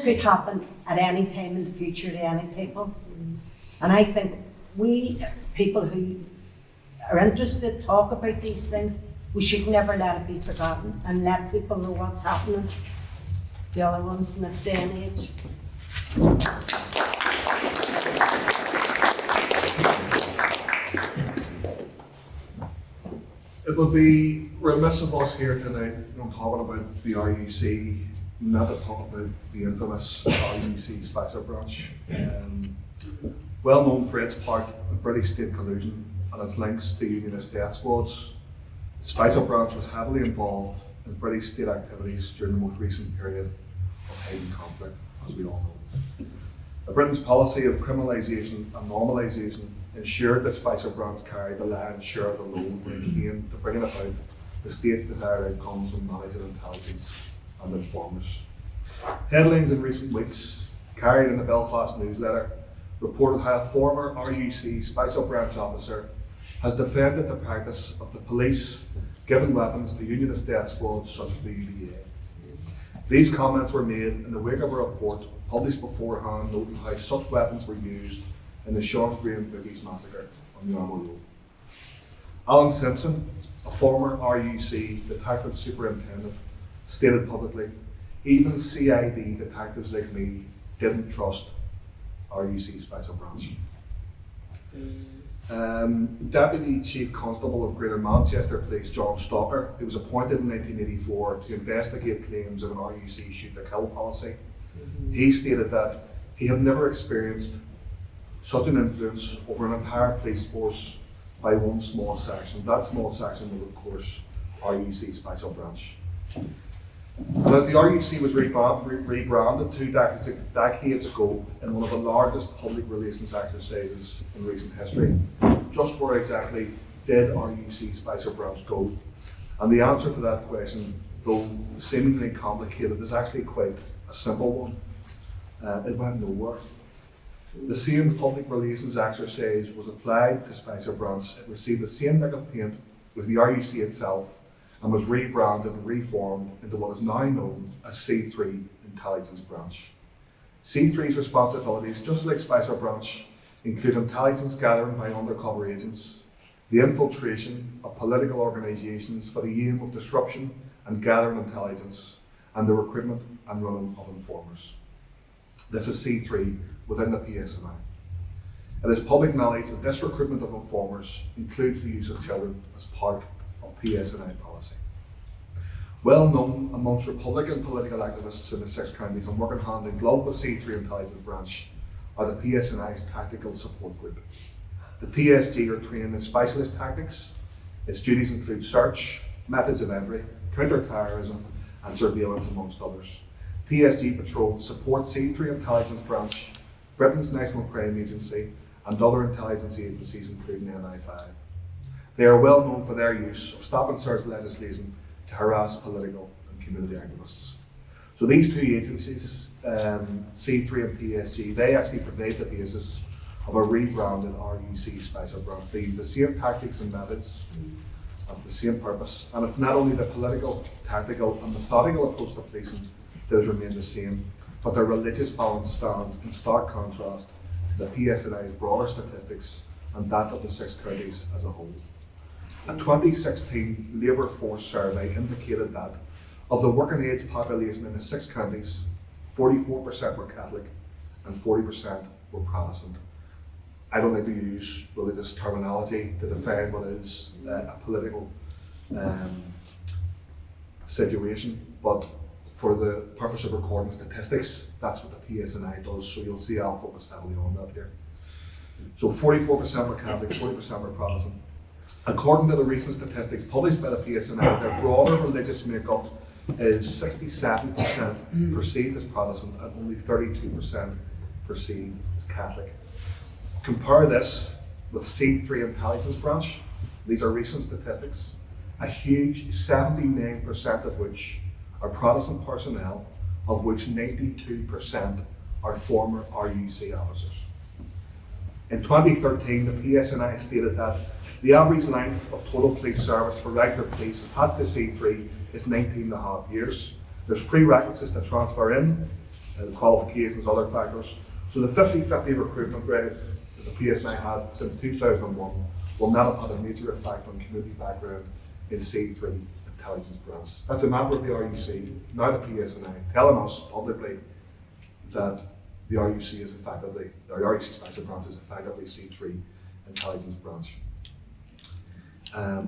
C: could happen at any time in the future to any people. And I think we, people who are interested, talk about these things, we should never let it be forgotten and let people know what's happening. The other ones in this day and age.
A: It would be remiss of us here tonight, talking about the RUC, not to talk about the infamous RUC Spicer branch. Well known for its part in British state collusion and its links to unionist death squads, the Spicer branch was heavily involved in British state activities during the most recent period of heightened conflict, as we all know. Britain's policy of criminalisation and normalisation ensured that Spicer branch carried the lion's share of the load when it came to bringing about the state's desired outcomes from knowledge and intelligence and informers. Headlines in recent weeks, carried in the Belfast newsletter, reported how a former RUC Spicer branch officer has defended the practice of the police giving weapons to unionist death squads such as the UDA. These comments were made in the wake of a report published beforehand noting how such weapons were used in the Sean Graham Boogies massacre on the Armour Road. Alan Simpson, a former RUC detective superintendent, stated publicly, even CID detectives like me didn't trust RUC Spicer branch. Deputy Chief Constable of Greater Manchester Police John Stalker, who was appointed in 1984 to investigate claims of an RUC shoot-to-kill policy, he stated that he had never experienced such an influence over an entire police force by one small section. That small section was, of course, RUC Spicer branch. And as the RUC was rebranded 2 decades ago in one of the largest public relations exercises in recent history, just where exactly did RUC Spicer branch go? And the answer to that question, though seemingly complicated, is actually quite a simple one. It went nowhere. The same public relations exercise was applied to Spicer branch. It received the same lick of paint as the RUC itself and was rebranded and reformed into what is now known as C3 Intelligence Branch. C3's responsibilities, just like Spicer branch, include intelligence gathering by undercover agents, the infiltration of political organisations for the aim of disruption and gathering intelligence, and the recruitment and running of informers. This is C3 within the PSNI. It is public knowledge that this recruitment of informers includes the use of children as part of PSNI policy. Well known amongst Republican political activists in the 6 counties and working hand in glove with C3 Intelligence Branch are the PSNI's Tactical Support Group. The TSG are trained in specialist tactics. Its duties include search, methods of entry, counter-terrorism and surveillance amongst others. TSG patrols support C3 Intelligence Branch, Britain's National Crime Agency and other intelligence agencies including MI5. They are well known for their use of stop and search legislation to harass political and community activists. So these 2 agencies, C3 and TSG, they actually provide the basis of a rebranded RUC special branch. They use the same tactics and methods of the same purpose, and it's not only the political, tactical and methodical approach to policing that has remained the same, but their religious balance stands in stark contrast to the PSNI's broader statistics and that of the 6 counties as a whole. A 2016 labour force survey indicated that of the working age population in the 6 counties, 44% were Catholic and 40% were Protestant. I don't like to use religious terminology to define what is a political situation, but for the purpose of recording statistics, that's what the PSNI does, so you'll see I'll focus heavily on that here. So 44% were Catholic, 40% were Protestant. According to the recent statistics published by the PSNI, their broader religious makeup is 67% perceived as Protestant and only 32% perceived as Catholic. Compare this with C3 Intelligence Branch. These are recent statistics. A huge 79% of which are Protestant personnel, of which 92% are former RUC officers. In 2013, the PSNI stated that the average length of total police service for regular police attached to C3 is 19.5 years. There's prerequisites to transfer in, qualifications, other factors. So the 50-50 recruitment drive that the PSNI had since 2001 will not have had a major effect on community background in C3 Intelligence Branch. That's a member of the RUC, now the PSNI, telling us publicly that the RUC is effectively, the RUC Special Branch is effectively C3 Intelligence Branch.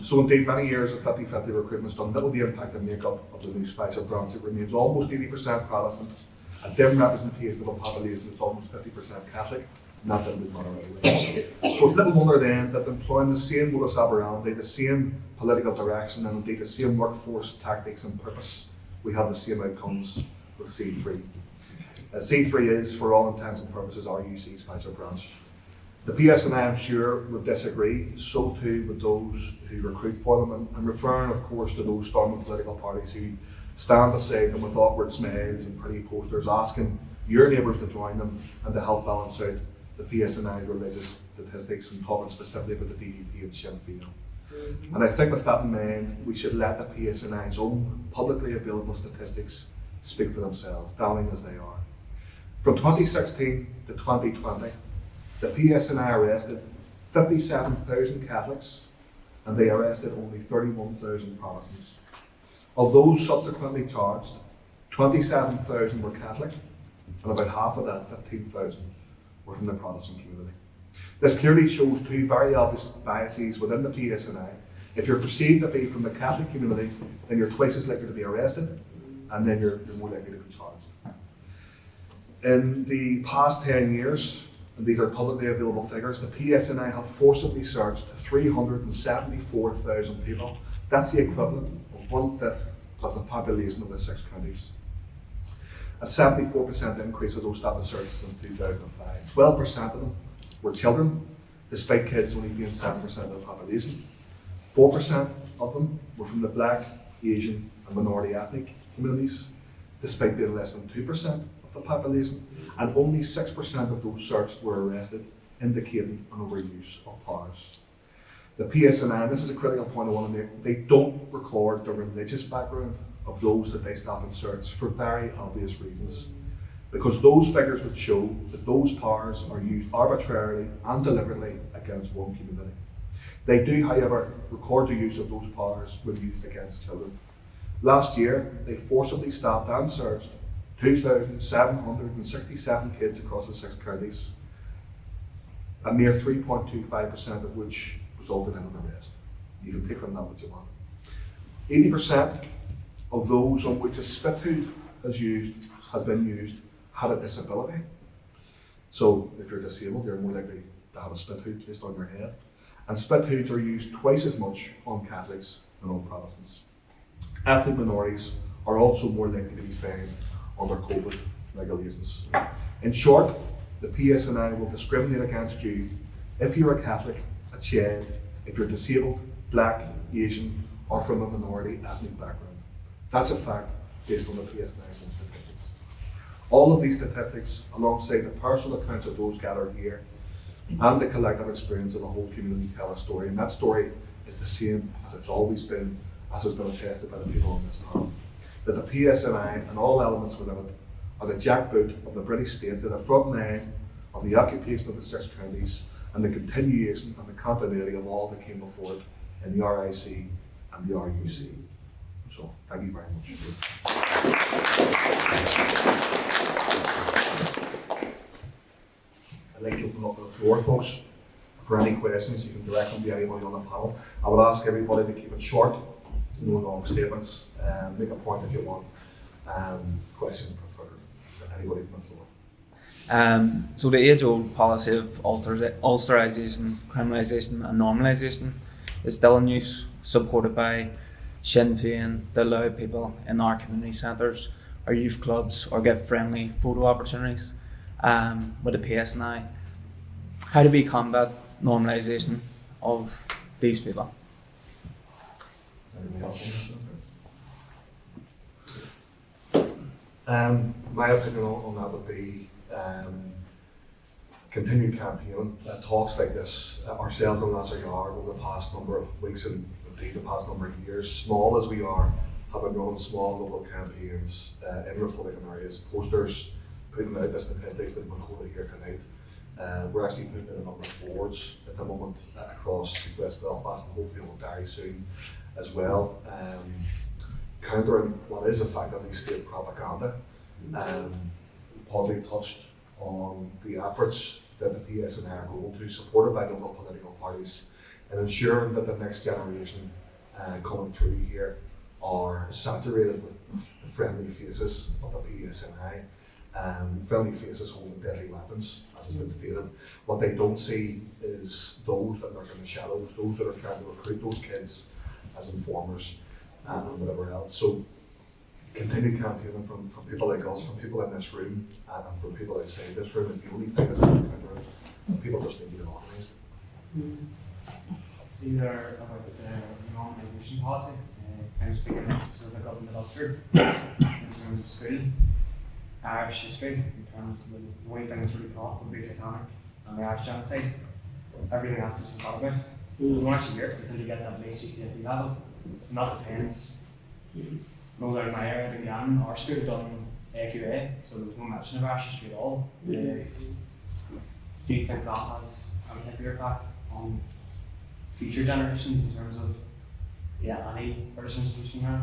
A: So indeed, many years of 50-50 recruitment has done little to impact the makeup of the new Special Branch. It remains almost 80% Protestant, a dim representation of a population that's almost 50% Catholic, not that it would matter anyway. So it's little wonder then that employing the same modus operandi, the same political direction, and indeed the same workforce tactics and purpose, we have the same outcomes with C3. C3 is, for all intents and purposes, RUC Special Branch. The PSNI, I'm sure, would disagree, so too would those who recruit for them, and referring, of course, to those storming political parties who stand beside them with awkward smiles and pretty posters asking your neighbours to join them and to help balance out the PSNI's religious statistics, and talking specifically about the DUP and Sinn Féin. And I think with that in mind, we should let the PSNI's own publicly available statistics speak for themselves, damning as they are. From 2016 to 2020, the PSNI arrested 57,000 Catholics and they arrested only 31,000 Protestants. Of those subsequently charged, 27,000 were Catholic and about half of that, 15,000, were from the Protestant community. This clearly shows two very obvious biases within the PSNI. If you're perceived to be from the Catholic community, then you're twice as likely to be arrested, and then you're more likely to be charged. In the past 10 years, and these are publicly available figures, the PSNI have forcibly searched 374,000 people. That's the equivalent of 1/5 of the population of the 6 counties. A 74% increase of those started searches since 2005. 12% of them were children, despite kids only being 7% of the population. 4% of them were from the Black, Asian and minority ethnic communities, despite being less than 2% of the population. And only 6% of those searched were arrested, indicating an overuse of powers. The PSNI, and this is a critical point I want to make, they don't record the religious background of those that they stop and search for very obvious reasons. Because those figures would show that those powers are used arbitrarily and deliberately against one community. They do, however, record the use of those powers when used against children. Last year, they forcibly stopped and searched 2,767 kids across the 6 counties, a mere 3.25% of which resulted in an arrest. You can take from that what you want. 80% of those on which a spit hood has been used had a disability. So if you're disabled, you're more likely to have a spit hood placed on your head. And spit hoods are used twice as much on Catholics than on Protestants. Ethnic minorities are also more likely to be fined under COVID regulations. In short, the PSNI will discriminate against you if you're a Catholic, a child, if you're disabled, Black, Asian, or from a minority ethnic background. That's a fact based on the PSNI's own statistics. All of these statistics, alongside the personal accounts of those gathered here, and the collective experience of the whole community tell a story, and that story is the same as it's always been, as has been attested by the people on this panel. That the PSNI and all elements within it are the jackboot of the British state to the front line of the occupation of the 6 counties and the continuation and the continuity of all that came before it in the RIC and the RUC. So, thank you very much. I'd like to open up the floor, folks. For any questions, you can direct them to anybody on the panel. I would ask everybody to keep it short, no long statements, make a point if you want. Questions preferred. So anybody from the floor.
F: So the age-old policy of Ulsterisation, criminalisation and normalisation is still in use, supported by Sinn Féin to allow people in our community centres or youth clubs or get friendly photo opportunities with the PSNI. How do we combat normalisation of these people?
A: Anybody else want to my opinion on that would be continued campaigning. Talks like this, ourselves in Lesser Yard over the past number of weeks and indeed the past number of years, small as we are, have been running small local campaigns in Republican areas, posters, putting out the statistics that we're quoted here tonight. We're actually putting in a number of boards at the moment across West Belfast and hopefully on Derry soon as well, countering what is effectively state propaganda. Pádraic touched on the efforts that the PSNI are going to, supported by local political parties, and ensuring that the next generation coming through here are saturated with the friendly faces of the PSNI. Friendly faces holding deadly weapons, as has been stated. What they don't see is those that lurk in the shadows, those that are trying to recruit those kids as informers and whatever else. So continued campaigning from people like us, from people in this room, and from people outside this room is the only thing that's going to counter it. People just need to get organised.
G: So you are about the normalisation policy. I'm speaking specifically of the Ulster in terms of school. Irish history, in terms of the way things really taught would be Titanic and the Irish genocide. Everything else is forgot about. We won't actually hear it until you get that base GCSE level. And that depends. Those out in Máire and Again, our school done AQA, so there was no mention of Irish history at all. Do you think that has a particular effect on future generations in terms of any British institution here?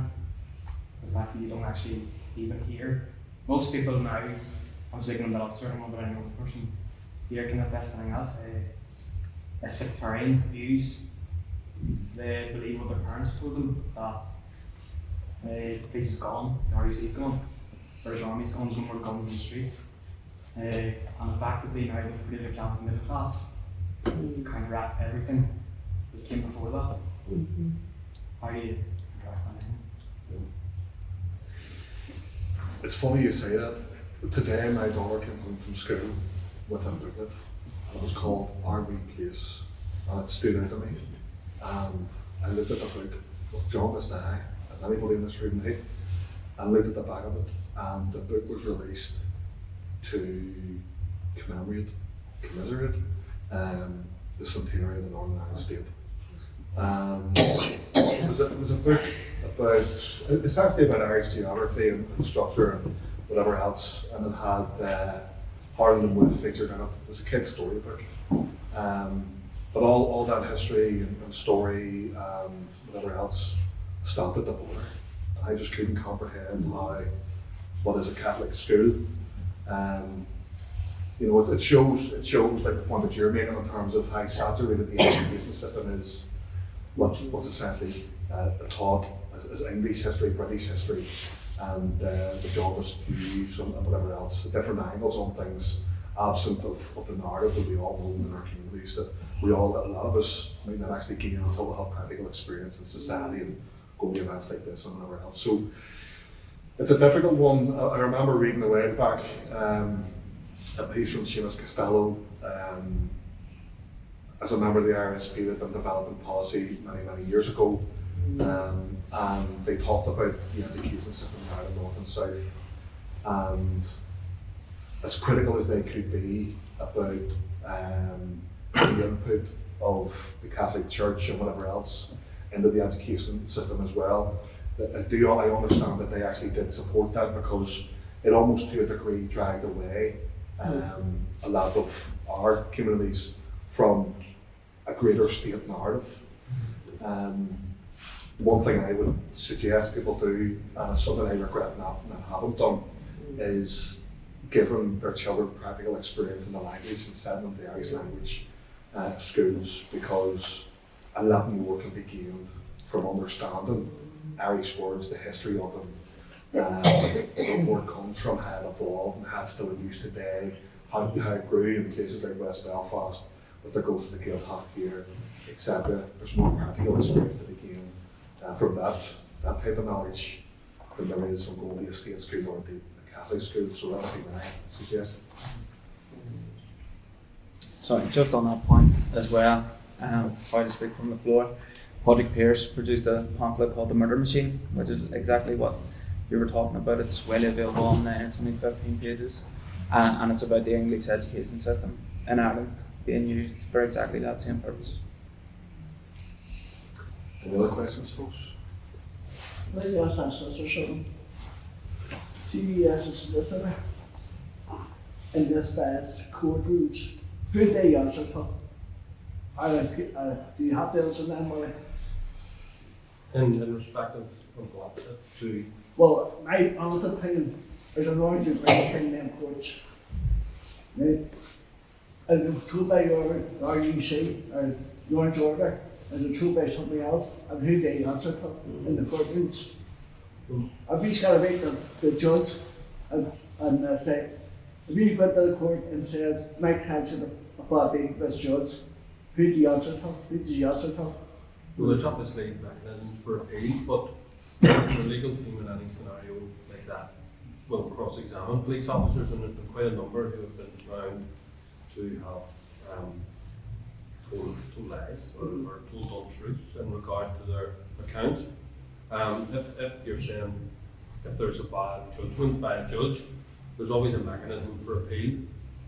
G: The fact that you don't actually even hear. Most people now, I'm speaking about Ulster, I'm not about any other person, here can attest anything else, a sectarian views. They believe what their parents told them, that the police is gone, the RUC is gone, the British Army's gone, there's no more guns in the street. And effectively now with the political camp middle class, counteract everything that came before that. How do you counteract that?
A: It's funny you say that. Today my daughter came home from school with a booklet, and it was called Our Wee Place, and it stood out to me. And I looked at the book with jaundice eye, as anybody in this room might, and looked at the back of it, and the book was released to commiserate the centenary of the Northern Ireland State. It was a book about, it's actually about Irish geography and structure and whatever else, and it had Harland and Wood featured in it. It was a kid's storybook. But all that history and story and whatever else stopped at the border. And I just couldn't comprehend how, what is a Catholic school. You know, it shows like the point that you're making in terms of how saturated the education system is. What's essentially taught as English history, British history, and the jaundiced views and whatever else, the different angles on things, absent of the narrative that we all know in our communities, that a lot of us might not actually gain until we have practical experience in society and go to events like this and whatever else. So it's a difficult one. I remember reading a while back a piece from Seamus Costello, as a member of the RSP that had been developing policy many years ago, and they talked about the education system in Ireland, North and South, and as critical as they could be about the input of the Catholic Church and whatever else into the education system as well. I understand that they actually did support that, because it almost to a degree dragged away a lot of our communities from a greater state narrative. One thing I would suggest people do, and it's something I regret not having done, is giving their children practical experience in the language and sending them to Irish language schools, because a lot more can be gained from understanding Irish words, the history of them, where the word comes from, how it evolved and how it's still in use today, how it grew in places like West Belfast with the growth of the Gaeltacht here, etc. There's more practical experience to be gained from that type of knowledge than there is from going to a state school or the Catholic school. So that would be my suggestion.
F: Sorry, just on that point as well, sorry to speak from the floor, Pádraic Pierce produced a pamphlet called The Murder Machine, which is exactly what you were talking about. It's widely available online, it's only 15 pages, and it's about the English education system in Ireland being used for exactly that same purpose.
A: Any other questions, folks?
H: Maybe I'll ask this or something. 2 years as a solicitor in this past court routes, who do they answer to? Do you have to answer them, Máire?
B: In respect of what? To
H: Well, my honest opinion, there's a noise of in them courts. Right? As it was told by your RUC, or your order, as it told by somebody else, and who they answer to in the courtrooms. I've just got to make the judge and say, if you go to the court and says, my client should have brought this judge, who do you answer to? Who do you answer to?
B: well, there's obviously mechanisms for appeal, but the legal team in any scenario like that will cross-examine police officers, and there's been quite a number who have been found to have told lies or told untruths in regard to their accounts. If you're saying if there's a bad judgment by a judge, there's always a mechanism for appeal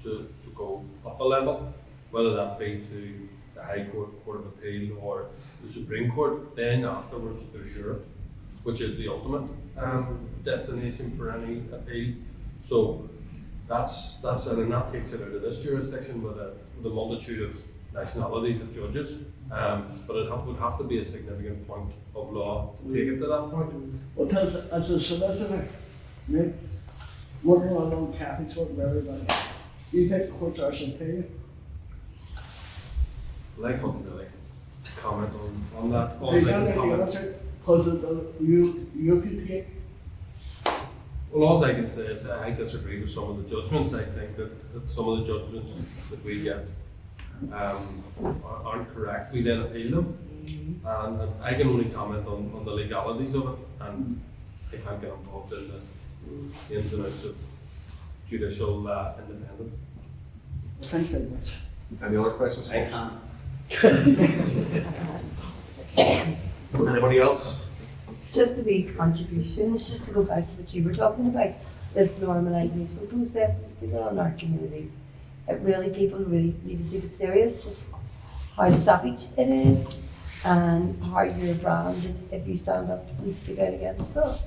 B: to go up a level, whether that be to the High Court, Court of Appeal, or the Supreme Court. Then afterwards there's Europe, which is the ultimate destination for any appeal. So that's and that takes it out of this jurisdiction with a multitude of nationalities of judges. But it would have to be a significant point of law to take it to that point.
H: Well, as a solicitor, right, working along Catholics, working with everybody, do you think courts are superior?
B: Well, I couldn't really comment on that. All
H: They
B: I
H: don't
B: can
H: really
B: comment,
H: answer because of the you take.
B: well, all I can say is I disagree with some of the judgments. I think that some of the judgments that we get aren't correct. We then appeal them, and I can only comment on the legalities of it, and I can't get involved in the ins and outs of judicial independence.
H: Thank you very much.
A: Any other questions,
F: I
A: folks?
F: can't.
A: Anybody else?
E: Just a big contribution, it's just to go back to what you were talking about, this normalisation process that's been on in our communities. People really need to take it serious, just how savage it is and how you're branded if you stand up and speak out against it.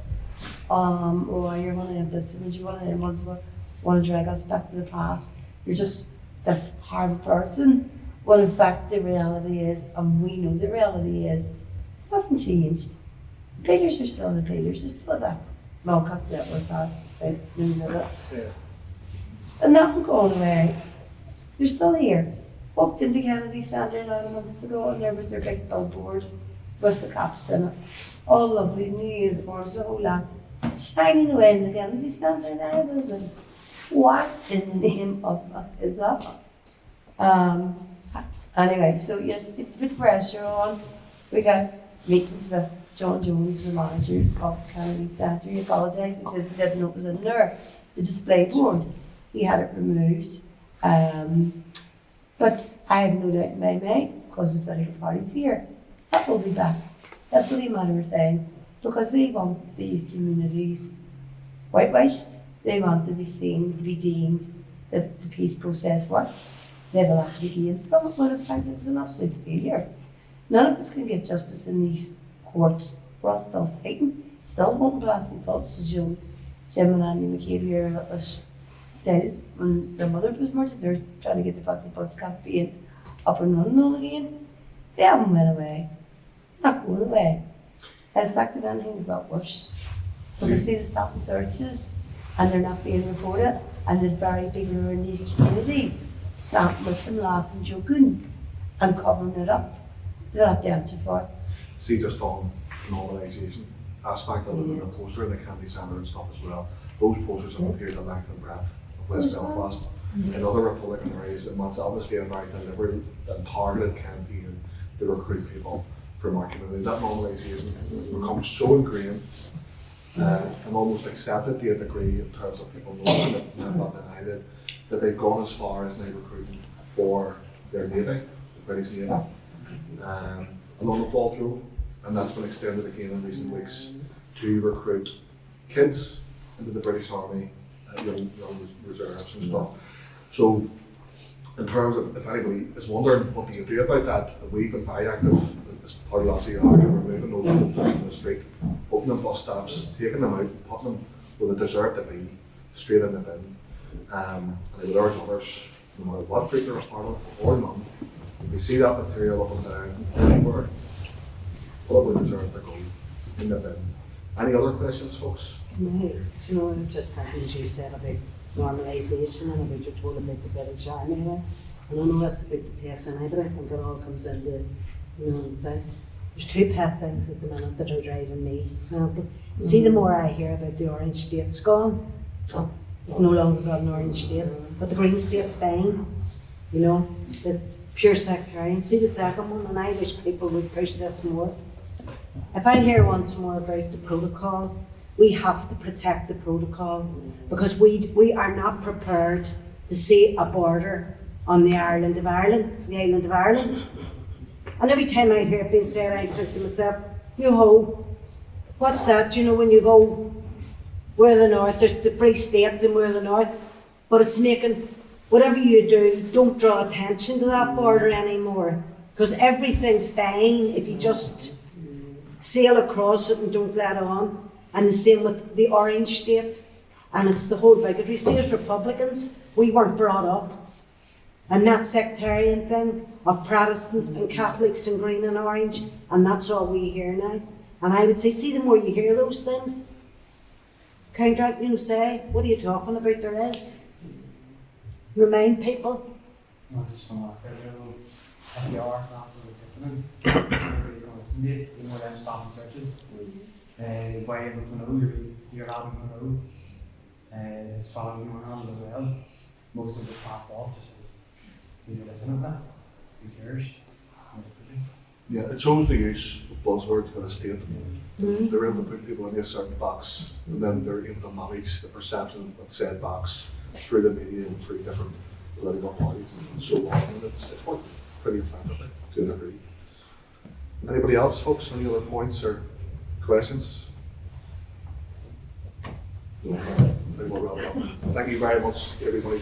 E: Or you're one of them dissidents, you're one of them ones who want to drag us back to the past. You're just this horrible person. Well, in fact, the reality is, and we know the reality is, it hasn't changed. The peelers are still the peelers, they're still that Malcock that was had, right? And nothing going away. They're still here. Walked into Kennedy Centre 9 months ago and there was their big billboard with the cops in it. All lovely, new uniforms, the whole lot. Shining away in the Kennedy Centre, and I was like, what in the name of is that? Anyway, so yes, it's a bit of pressure on. We got meetings with John Jones, the manager of Kennedy Centre. He apologised, he said he didn't know it was in there, the display board. He had it removed. But I have no doubt in my mind, because the political parties here, that will be back. That's really a matter of time, because they want these communities whitewashed. They want to be seen, to be deemed that the peace process works. they will actually gain from it, when in fact it's an absolute failure. None of us can get justice in these courts. We're all still fighting, still holding plastic plots, as Jim and Andy McCabe here us days when their mother was murdered. They're trying to get the plastic plots campaign up and running all again. They haven't went away, not going away. And in fact, if anything, it's not worse. So they see the stop and searches and they're not being reported, and the very people who are in these communities stand with them laughing, joking and covering it up. They don't have to answer for it.
A: See, just on the normalisation aspect of it, and the poster in the county centre and stuff as well, those posters have appeared the length and breadth of West Belfast. In other Republican areas, and that's obviously a very deliberate and targeted campaign to recruit people from our community. That normalisation becomes so ingrained and almost accepted to a degree in terms of people knowing it and not denying it, that they've gone as far as now recruiting for their Navy, the British Navy, along the Falls Road, and that's been extended again in recent weeks to recruit kids into the British Army, young reserves and stuff. So, in terms of if anybody is wondering what do you do about that, we've been very active as part of last year, removing those posters from the street, opening bus stops, taking them out and putting them where they deserve to be, straight in the bin. And I would urge others, no matter what group they're a part of or none, if you see that material up and down anywhere, what would deserve to go in the bin. Any other questions, folks?
C: No, you know, I'm just thinking, as you said about normalisation and about you're told about the British Army there. And I know that's about the PSNI, but I think it all comes into, you know, there's two pet things at the minute that are driving me mental. See, the more I hear about the Orange State's gone, we've no longer got an Orange State, but the Green State's fine, you know, it's pure sectarian. See the second one, and I wish people would push this more. If I hear once more about the protocol, we have to protect the protocol because we are not prepared to see a border on the island of Ireland. And every time I hear it being said, I think to myself, yo-ho, what's that? You know, when you go, we're the north, there's the Free State and we're the north, but it's making, whatever you do, don't draw attention to that border anymore because everything's fine if you just sail across it and don't let on. And the same with the Orange State, and it's the whole bigotry. See, as Republicans, we weren't brought up in that sectarian thing of Protestants and Catholics and green and orange, and that's all we hear now. And I would say, see, the more you hear those things, kind of, you know, say, what are you talking about? There is. Remind people.
G: That's someone else. If you are listening, everybody's going to listen to you. You know them stop and searches. By able to know, you're having to know. It's following your hand as well. Most of it passed off just as easy listening to that. Who cares?
A: Yeah, it shows the use of buzzwords by the state. They're able to put people in a certain box, and then they're able to manage the perception of said box through the media and through different political parties and so on. And it's worked pretty effectively to a degree. Anybody else, folks? Any other points or questions? Thank you very much, everybody.